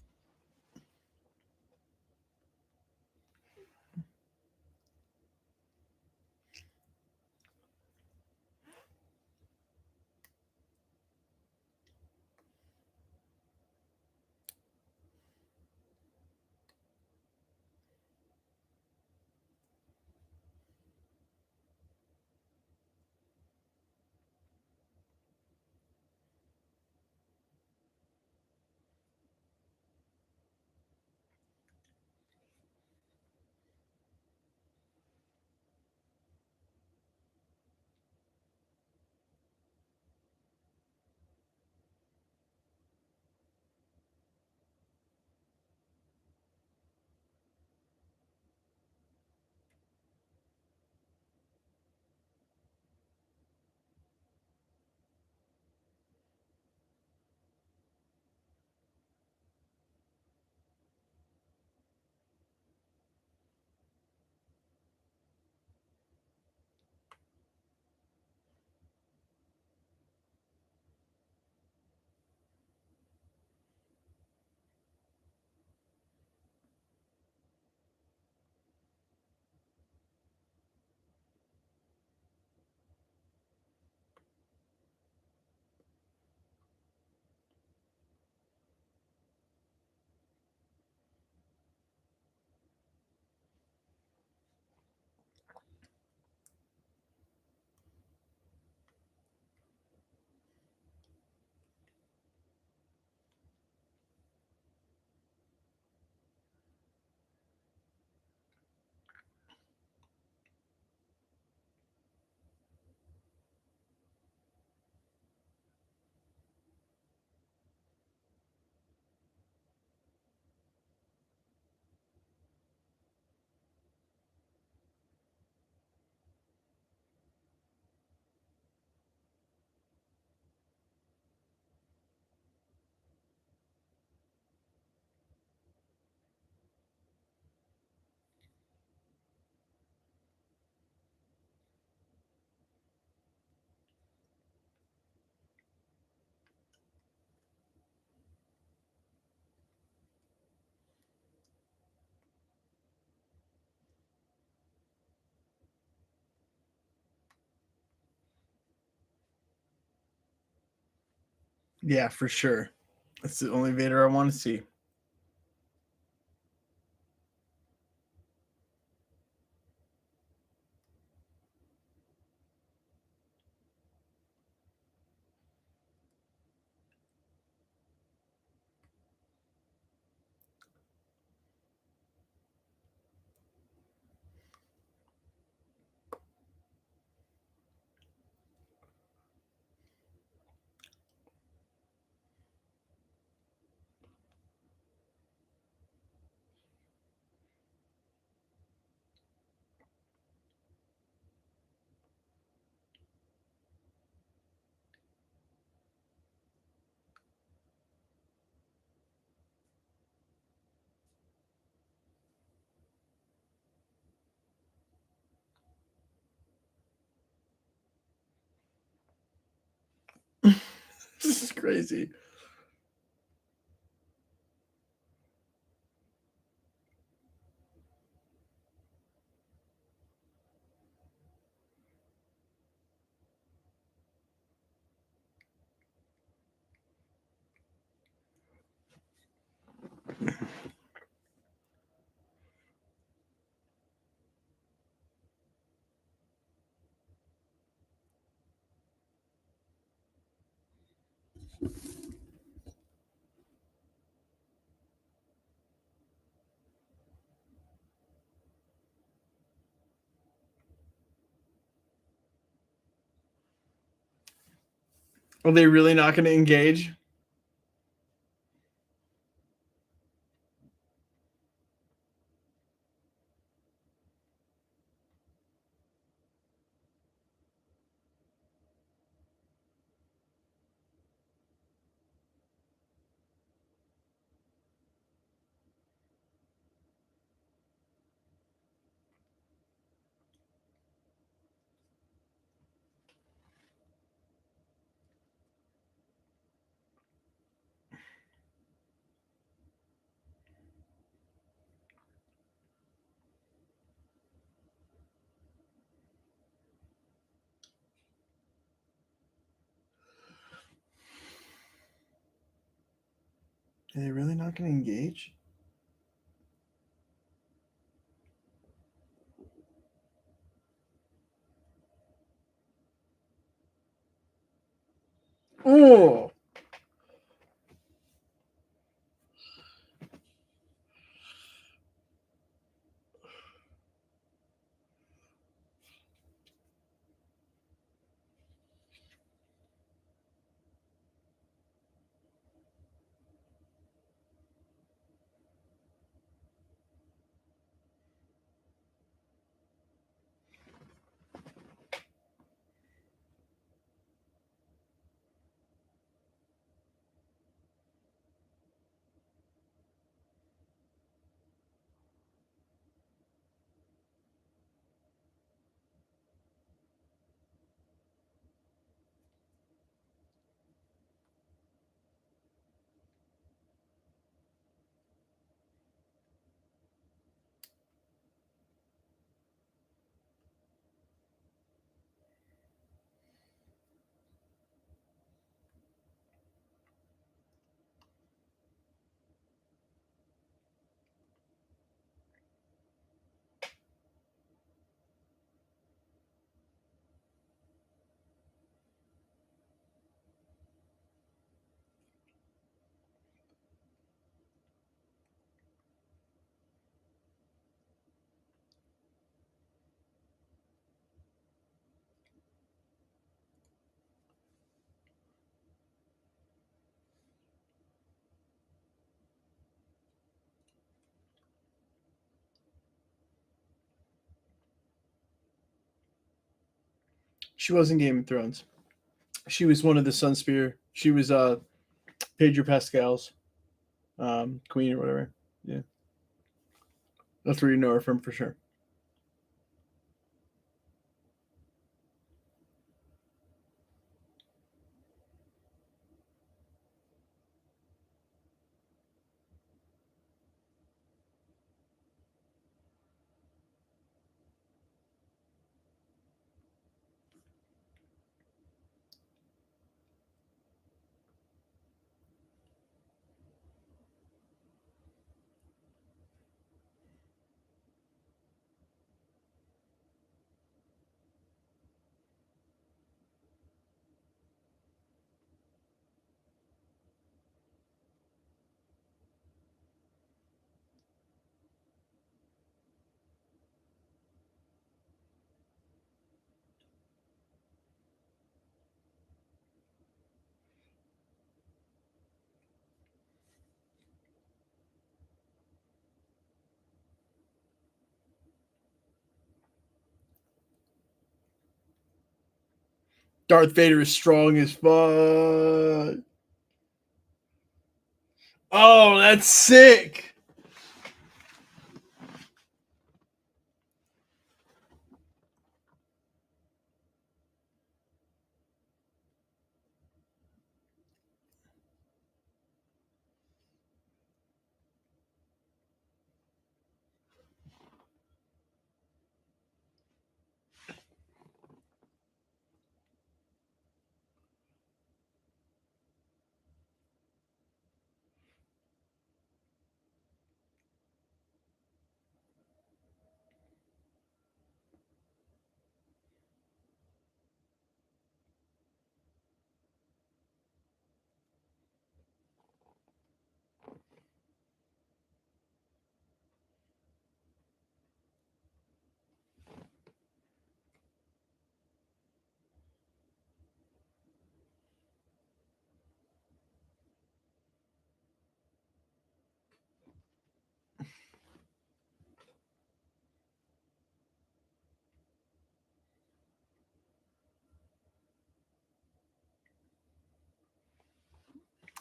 Yeah, for sure. That's the only Vader I want to see. This is crazy. Are they really not going to engage? Are they really not going to engage? Oh. She was in Game of Thrones. She was one of the Sunspear. She was Pedro Pascal's queen or whatever. Yeah, that's where you know her from for sure. Darth Vader is strong as fuck. Oh, that's sick.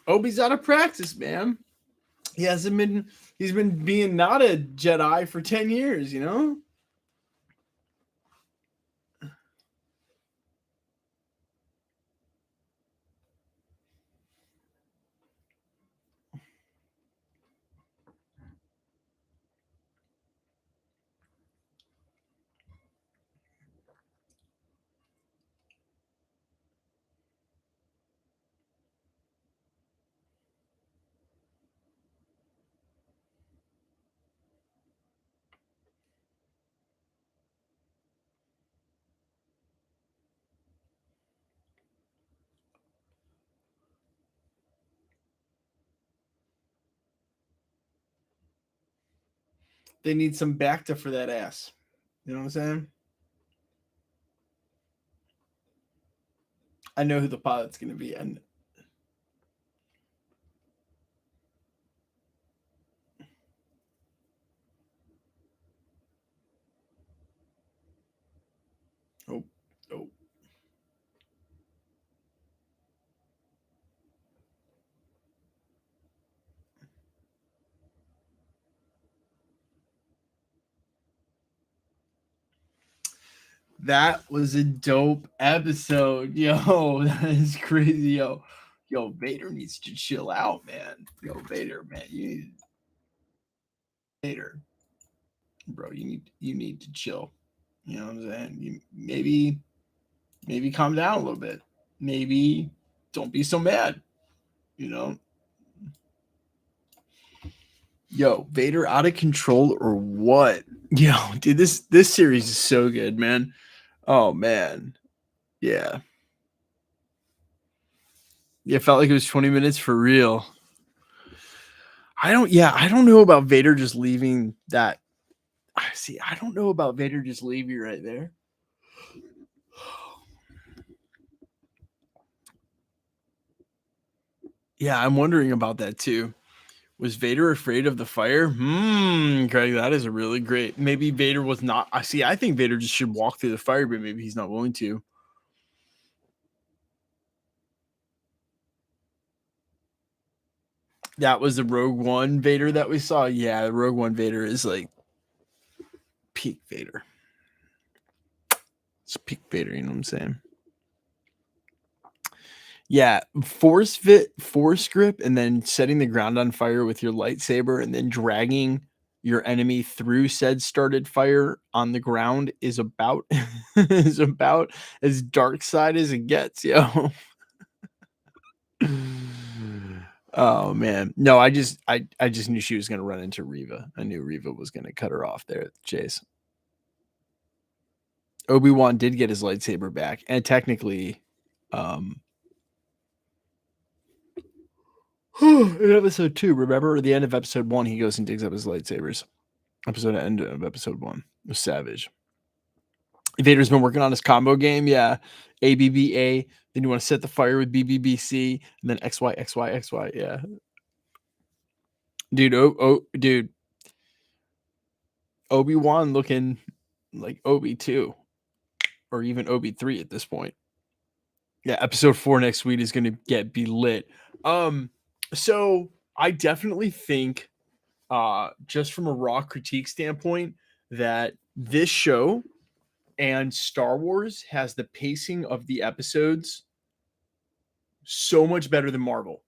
Obi's out of practice, man. He's been being not a Jedi for 10 years, you know? They need some Bacta for that ass. You know what I'm saying? I know who the pilot's going to be. And oh, oh. That was a dope episode. Yo, that is crazy. Yo, Vader needs to chill out, man. Yo, Vader, man, you need Vader, bro. You need to chill. You know what I'm saying? You maybe calm down a little bit. Maybe don't be so mad. You know, yo, Vader out of control or what? Yo, dude, this series is so good, man. Oh man, yeah. It felt like it was 20 minutes for real. I don't know about Vader just leaving that. See, I don't know about Vader just leaving right there. Yeah, I'm wondering about that too. Was Vader afraid of the fire? Craig, that is a really great. Maybe Vader was not. I see. I think Vader just should walk through the fire, but maybe he's not willing to. That was the Rogue One Vader that we saw. Yeah, the Rogue One Vader is like peak Vader. It's peak Vader. You know what I'm saying? Yeah, force grip, and then setting the ground on fire with your lightsaber, and then dragging your enemy through said started fire on the ground is about is about as dark side as it gets, yo. Oh man, no, I just knew she was gonna run into Reva. I knew Reva was gonna cut her off there at the chase. Obi Wan did get his lightsaber back, and technically, in episode 2, remember the end of episode 1, he goes and digs up his lightsabers. End of episode 1 was savage. Vader's been working on his combo game, yeah. ABBA, then you want to set the fire with BBBC, and then XY, yeah. Dude, Obi-Wan looking like Obi 2, or even Obi 3 at this point. Yeah, episode 4 next week is going to be lit. So I definitely think, just from a raw critique standpoint, that this show and Star Wars has the pacing of the episodes so much better than Marvel.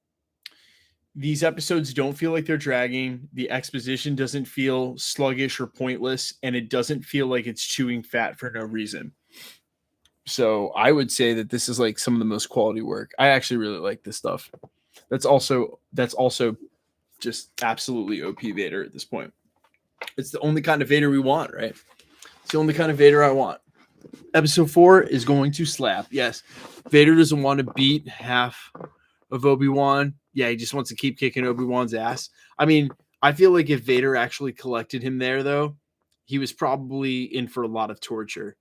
These episodes don't feel like they're dragging. The exposition doesn't feel sluggish or pointless, and it doesn't feel like it's chewing fat for no reason. So I would say that this is like some of the most quality work. I actually really like this stuff. That's also just absolutely OP Vader at this point. It's the only kind of Vader we want, right? It's the only kind of Vader I want. Episode 4 is going to slap. Yes, Vader doesn't want to beat half of Obi-Wan. Yeah, he just wants to keep kicking Obi-Wan's ass. I mean, I feel like if Vader actually collected him there, though, he was probably in for a lot of torture.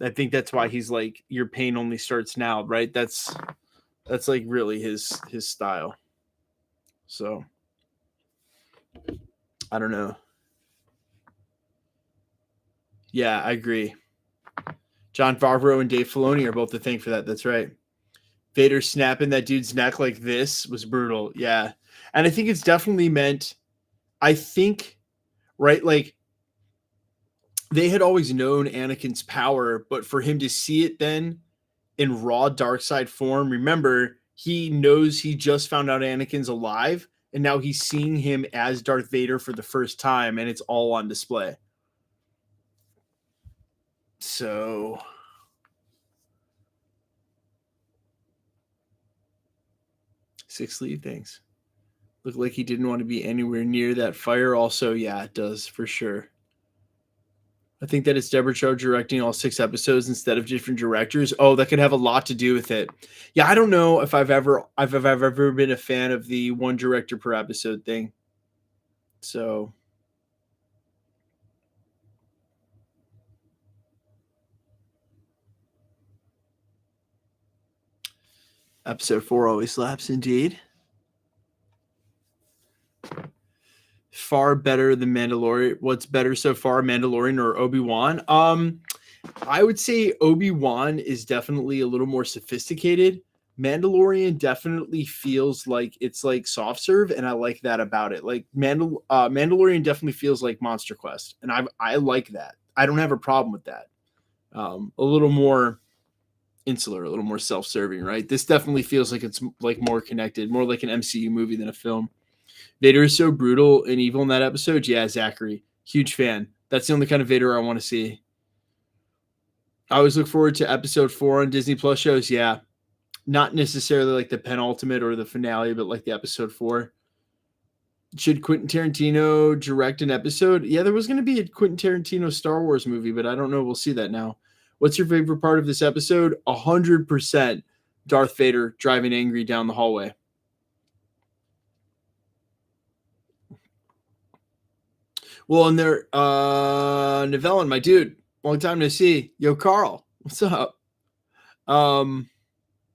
I think that's why he's like, your pain only starts now, right? That's like really his style. So I don't know. Yeah, I agree. Jon Favreau and Dave Filoni are both to thank for that. That's right. Vader snapping that dude's neck like this was brutal. Yeah. And I think it's definitely meant, I think, right, like they had always known Anakin's power, but for him to see it then in raw dark side form, remember, he knows he just found out Anakin's alive, and now he's seeing him as Darth Vader for the first time, and it's all on display. So six lead things. Looked like he didn't want to be anywhere near that fire. Also, yeah, it does for sure. I think that it's Deborah Chow directing all 6 episodes instead of different directors. Oh, that could have a lot to do with it. Yeah, I don't know if I've ever been a fan of the one director per episode thing. So episode 4 always slaps indeed. Far better than Mandalorian. What's better so far, Mandalorian or Obi-Wan? I would say Obi-Wan is definitely a little more sophisticated. Mandalorian definitely feels like it's like soft serve, and I like that about it. Like Mandalorian definitely feels like Monster Quest, and I like that. I don't have a problem with that. A little more insular, a little more self-serving, right? This definitely feels like it's like more connected, more like an MCU movie than a film. Vader is so brutal and evil in that episode. Yeah, Zachary, huge fan. That's the only kind of Vader I want to see. I always look forward to episode 4 on Disney Plus shows. Yeah, not necessarily like the penultimate or the finale, but like the episode 4. Should Quentin Tarantino direct an episode? Yeah, there was going to be a Quentin Tarantino Star Wars movie, but I don't know. We'll see that now. What's your favorite part of this episode? 100% Darth Vader driving angry down the hallway. Well, and there, Novellin, my dude, long time no see. Yo, Carl, what's up? Not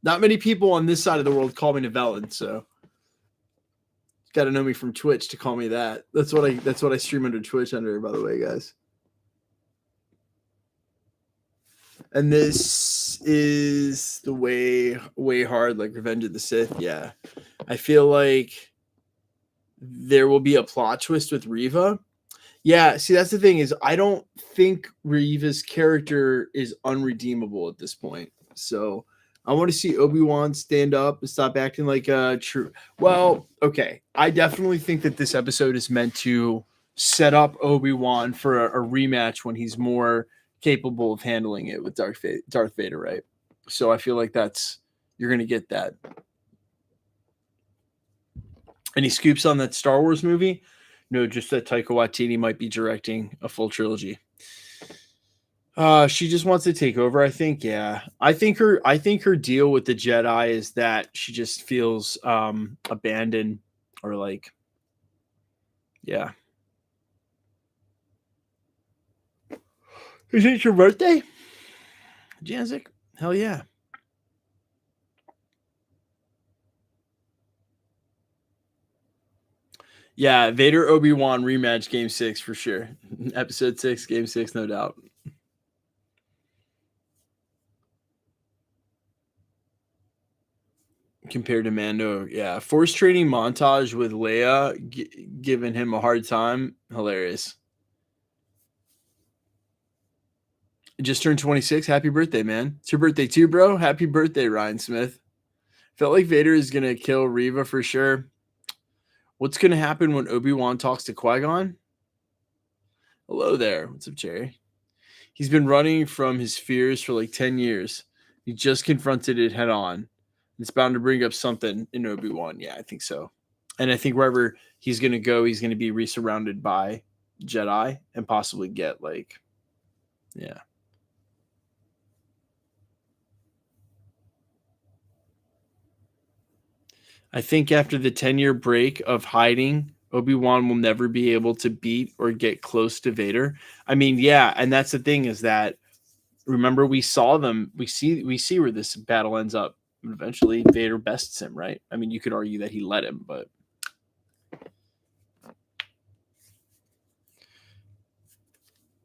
many people on this side of the world call me Novellin, so got to know me from Twitch to call me that. That's what I stream under Twitch under, by the way, guys. And this is the way hard, like Revenge of the Sith. Yeah, I feel like there will be a plot twist with Reva. Yeah, see, that's the thing is I don't think Reva's character is unredeemable at this point. So I want to see Obi-Wan stand up and stop acting like a true. Well, okay. I definitely think that this episode is meant to set up Obi-Wan for a rematch when he's more capable of handling it with Darth Vader, right? So I feel like you're going to get that. Any scoops on that Star Wars movie? No, just that Taika Waititi might be directing a full trilogy. She just wants to take over, I think. Yeah. I think her deal with the Jedi is that she just feels abandoned or like, yeah. Is it your birthday? Janzik? Hell yeah. Yeah, Vader Obi-Wan rematch game 6 for sure. Episode 6, game 6, no doubt. Compared to Mando, yeah. Force training montage with Leia giving him a hard time. Hilarious. Just turned 26. Happy birthday, man. It's your birthday too, bro. Happy birthday, Ryan Smith. Felt like Vader is going to kill Reva for sure. What's going to happen when Obi-Wan talks to Qui-Gon? Hello there. What's up, Cherry? He's been running from his fears for like 10 years. He just confronted it head on. It's bound to bring up something in Obi-Wan. Yeah, I think so. And I think wherever he's going to go, he's going to be resurrounded by Jedi and possibly get like, yeah. I think after the 10-year break of hiding, Obi-Wan will never be able to beat or get close to Vader. I mean, yeah, and that's the thing is that remember we saw them, we see where this battle ends up. Eventually Vader bests him, right? I mean, you could argue that he let him, but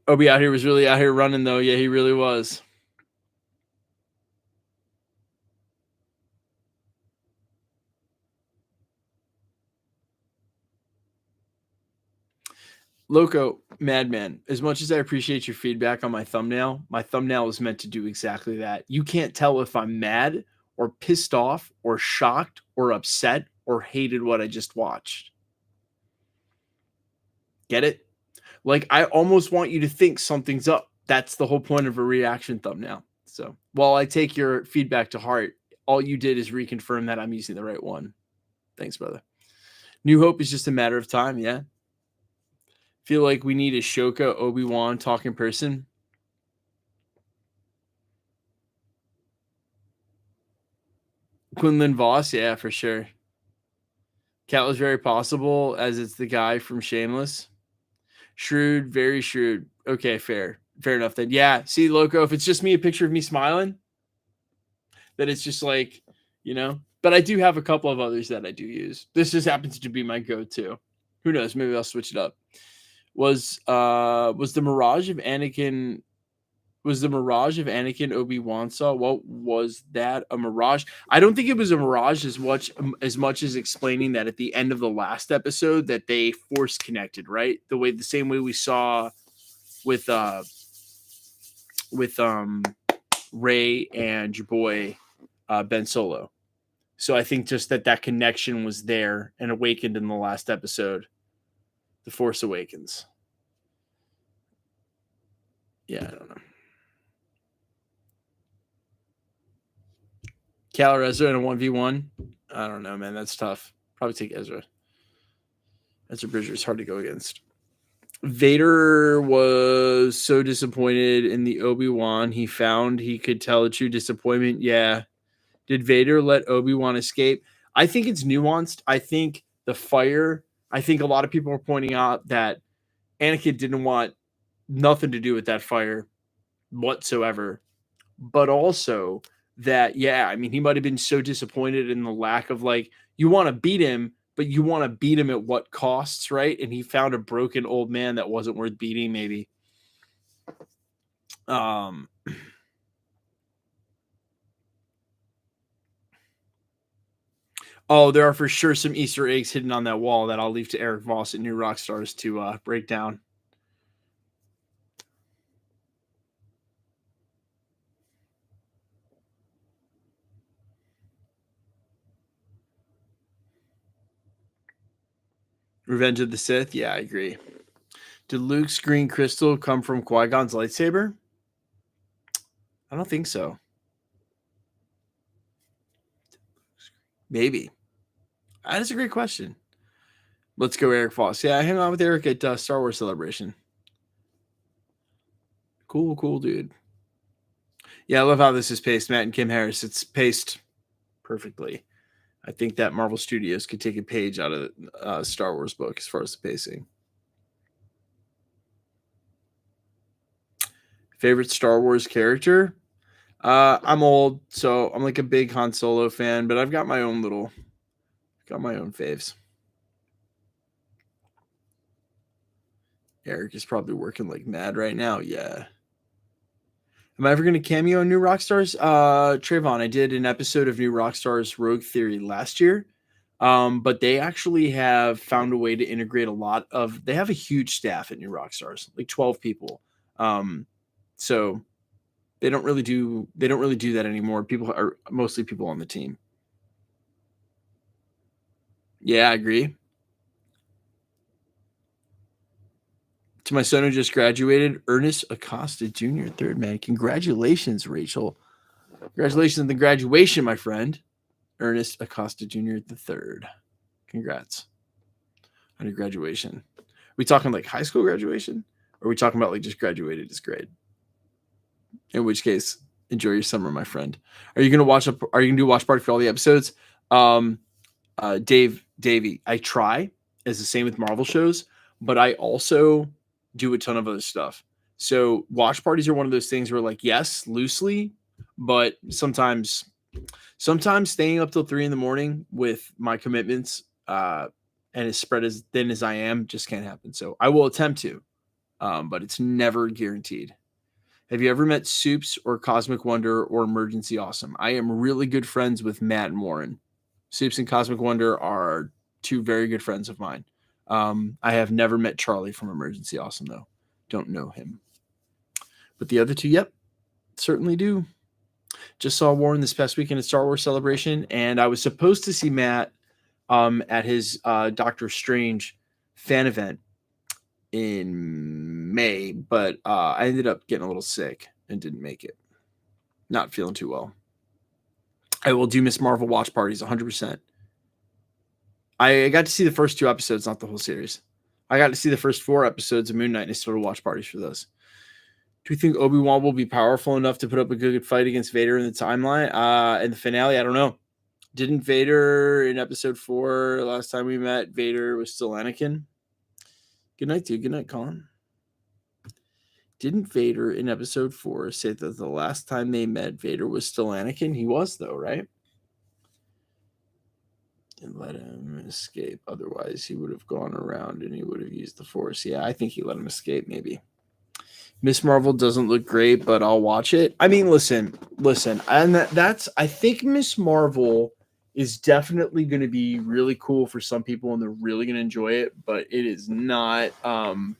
Obi was really out here running though. Yeah, he really was. Loco, Madman, as much as I appreciate your feedback on my thumbnail is meant to do exactly that. You can't tell if I'm mad or pissed off or shocked or upset or hated what I just watched. Get it? Like, I almost want you to think something's up. That's the whole point of a reaction thumbnail. So while I take your feedback to heart, all you did is reconfirm that I'm using the right one. Thanks, brother. New Hope is just a matter of time, yeah. Feel like we need a Shoka Obi Wan talk in person. Quinlan Voss, yeah, for sure. Cat was very possible, as it's the guy from Shameless. Shrewd, very shrewd. Okay, fair enough then. Yeah, see, Loco, if it's just me, a picture of me smiling, that it's just like, you know. But I do have a couple of others that I do use. This just happens to be my go-to. Who knows? Maybe I'll switch it up. Was the Mirage of Anakin Obi-Wan saw? What was that? A mirage? I don't think it was a mirage as much as explaining that at the end of the last episode that they force connected, right? The same way we saw with Rey and your boy Ben Solo. So I think just that connection was there and awakened in the last episode, The Force Awakens. Yeah, I don't know. Cal or Ezra in a 1v1? I don't know, man. That's tough. Probably take Ezra. Ezra Bridger is hard to go against. Vader was so disappointed in the Obi-Wan. He found he could tell a true disappointment. Yeah. Did Vader let Obi-Wan escape? I think it's nuanced. I think a lot of people are pointing out that Anakin didn't want nothing to do with that fire whatsoever. But also that, yeah, I mean, he might have been so disappointed in the lack of, like, you want to beat him, but you want to beat him at what costs, right? And he found a broken old man that wasn't worth beating, maybe. Oh, there are for sure some Easter eggs hidden on that wall that I'll leave to Eric Voss at New Rockstars to break down. Revenge of the Sith? Yeah, I agree. Did Luke's green crystal come from Qui-Gon's lightsaber? I don't think so. Maybe. That is a great question. Let's go, Eric Voss. Yeah, I hang out with Eric at Star Wars Celebration. Cool, dude. Yeah, I love how this is paced, Matt and Kim Harris. It's paced perfectly. I think that Marvel Studios could take a page out of Star Wars book as far as the pacing. Favorite Star Wars character? I'm old, so I'm like a big Han Solo fan, but I've got my own faves. Eric is probably working like mad right now. Yeah. Am I ever going to cameo on New Rockstars? Trayvon, I did an episode of New Rockstars Rogue Theory last year. But they actually have found a way to integrate they have a huge staff at New Rockstars, like 12 people. So they don't really do that anymore. People are mostly people on the team. Yeah, I agree. To my son who just graduated, Ernest Acosta Jr., third man. Congratulations, Rachel. Congratulations on the graduation, my friend. Ernest Acosta Jr., the third. Congrats on your graduation. Are we talking like high school graduation? Or are we talking about like just graduated as grade? In which case, enjoy your summer, my friend. Are you gonna do a watch party for all the episodes? Davey, I try, as the same with Marvel shows, but I also do a ton of other stuff. So watch parties are one of those things where, like, yes, loosely, but sometimes staying up till 3 a.m. with my commitments and as spread as thin as I am just can't happen. So I will attempt to, but it's never guaranteed. Have you ever met Soups or Cosmic Wonder or Emergency Awesome? I am really good friends with Matt and Warren. Soups and Cosmic Wonder are two very good friends of mine. I have never met Charlie from Emergency Awesome, though. Don't know him. But the other two, yep, certainly do. Just saw Warren this past weekend at Star Wars Celebration, and I was supposed to see Matt at his Doctor Strange fan event in May, but I ended up getting a little sick and didn't make it. Not feeling too well. I will do Miss Marvel watch parties 100%. I got to see the first 2 episodes, not the whole series. I got to see the first 4 episodes of Moon Knight, and I still to watch parties for those. Do you think Obi Wan will be powerful enough to put up a good fight against Vader in the timeline? In the finale, I don't know. Didn't Vader in episode 4, last time we met, Vader was still Anakin? Good night, dude. Good night, Colin. Didn't Vader in episode 4 say that the last time they met, Vader was still Anakin? He was, though, right? And let him escape. Otherwise, he would have gone around and he would have used the Force. Yeah, I think he let him escape, maybe. Miss Marvel doesn't look great, but I'll watch it. I mean, listen. And I think Miss Marvel is definitely going to be really cool for some people, and they're really going to enjoy it, but it is not going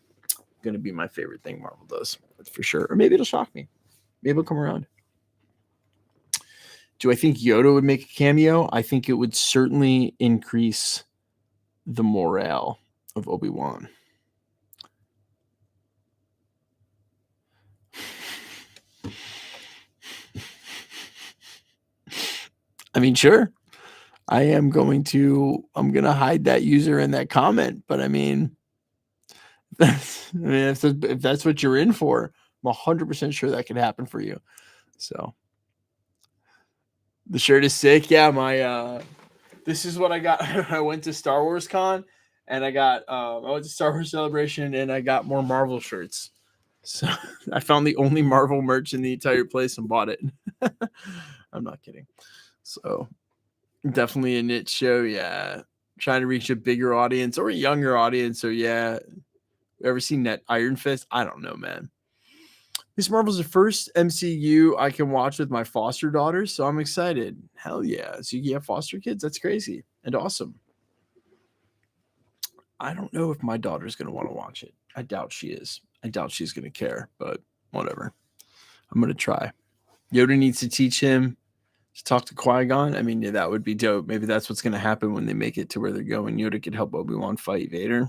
to be my favorite thing Marvel does. That's for sure. Or maybe it'll shock me. Maybe it'll come around. Do I think Yoda would make a cameo? I think it would certainly increase the morale of Obi-Wan. I mean, sure. I'm going to hide that user in that comment, but I mean, if that's what you're in for, I'm 100% sure that could happen for you. So the shirt is sick. Yeah, this is what I got. I went to Star Wars Con, and I went to Star Wars Celebration, and I got more Marvel shirts. So I found the only Marvel merch in the entire place and bought it. I'm not kidding. So definitely a niche show. Yeah. Trying to reach a bigger audience or a younger audience. So yeah. Ever seen that Iron Fist? I don't know, man. Miss Marvel's the first MCU I can watch with my foster daughters, so I'm excited. Hell yeah. So you have foster kids? That's crazy and awesome. I don't know if my daughter's going to want to watch it. I doubt she is. I doubt she's going to care, but whatever. I'm going to try. Yoda needs to teach him to talk to Qui-Gon. I mean, yeah, that would be dope. Maybe that's what's going to happen when they make it to where they're going. Yoda could help Obi-Wan fight Vader.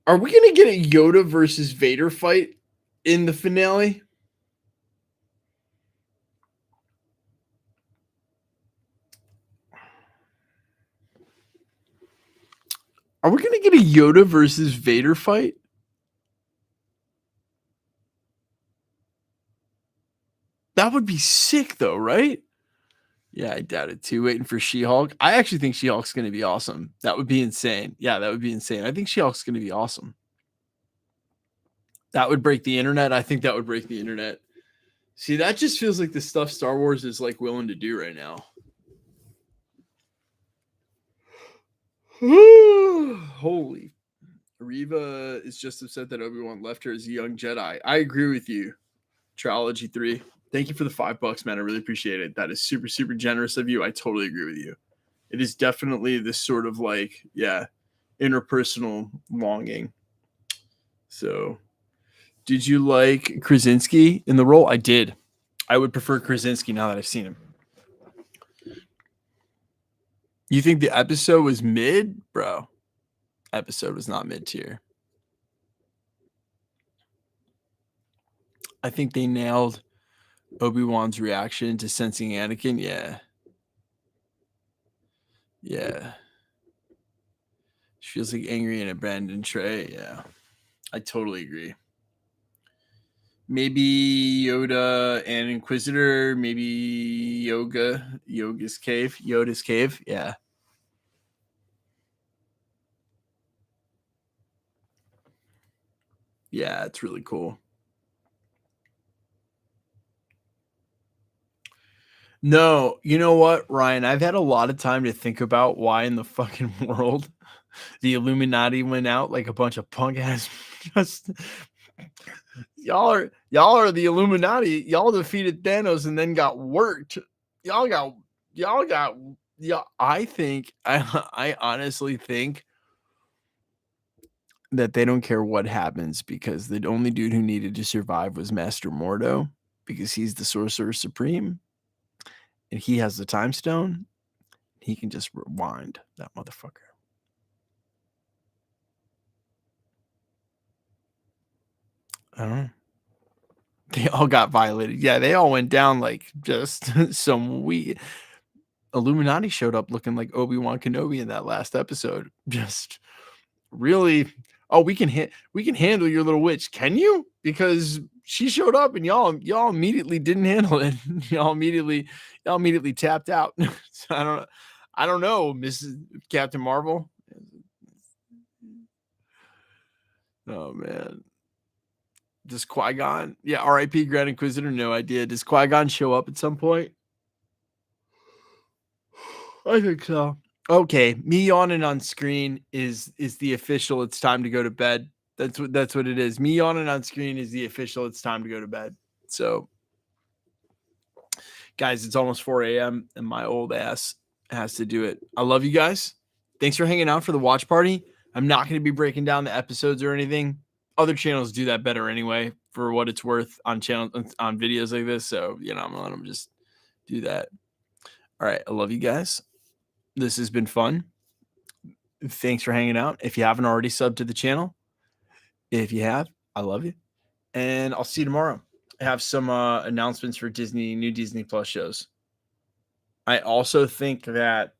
Are we going to get a Yoda versus Vader fight in the finale? Are we going to get a Yoda versus Vader fight? That would be sick, though, right? Yeah, I doubt it too. Waiting for She-Hulk. I actually think She-Hulk's going to be awesome. That would be insane. Yeah, that would be insane. I think She-Hulk's going to be awesome. That would break the internet. I think that would break the internet. See, that just feels like the stuff Star Wars is like willing to do right now. Holy. Reva is just upset that Obi-Wan left her as a young Jedi. I agree with you. Trilogy 3. Thank you for the $5, man. I really appreciate it. That is super, super generous of you. I totally agree with you. It is definitely this sort of like, yeah, interpersonal longing. So, did you like Krasinski in the role? I did. I would prefer Krasinski now that I've seen him. You think the episode was mid? Bro, episode was not mid-tier. I think they nailed Obi-Wan's reaction to sensing Anakin. Yeah. Yeah. She feels like angry and abandoned tray. Yeah. I totally agree. Maybe Yoda and Inquisitor. Maybe Yoda's cave. Yeah. Yeah, it's really cool. No, you know what, Ryan? I've had a lot of time to think about why in the fucking world the Illuminati went out like a bunch of punk ass. Just y'all are the Illuminati. Y'all defeated Thanos and then got worked y'all got yeah. I honestly think that they don't care what happens because the only dude who needed to survive was Master Mordo because he's the Sorcerer Supreme and he has the Time Stone. He can just rewind that motherfucker. I don't know. They all got violated. Yeah, they all went down like just some weird. Illuminati showed up looking like Obi Wan Kenobi in that last episode. Just really, oh, we can handle your little witch. Can you? Because she showed up and y'all immediately didn't handle it. y'all immediately tapped out. So I don't know, Mrs. Captain Marvel. Oh man. Does Qui-Gon? Yeah, R.I.P. Grand Inquisitor. No idea. Does Qui-Gon show up at some point? I think so. Okay, me yawning on screen is the official. It's time to go to bed. That's what it is. Me yawning on screen is the official. It's time to go to bed. So, guys, it's almost 4 a.m. and my old ass has to do it. I love you guys. Thanks for hanging out for the watch party. I'm not going to be breaking down the episodes or anything. Other channels do that better anyway, for what it's worth on videos like this. So, I'm gonna let them just do that. All right, I love you guys. This has been fun. Thanks for hanging out. If you haven't already subbed to the channel, if you have, I love you. And I'll see you tomorrow. I have some announcements for new Disney Plus shows. I also think that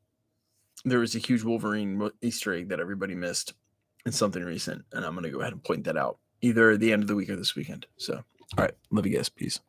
there was a huge Wolverine Easter egg that everybody missed in something recent. And I'm going to go ahead and point that out either at the end of the week or this weekend. So, all right. Love you guys. Peace.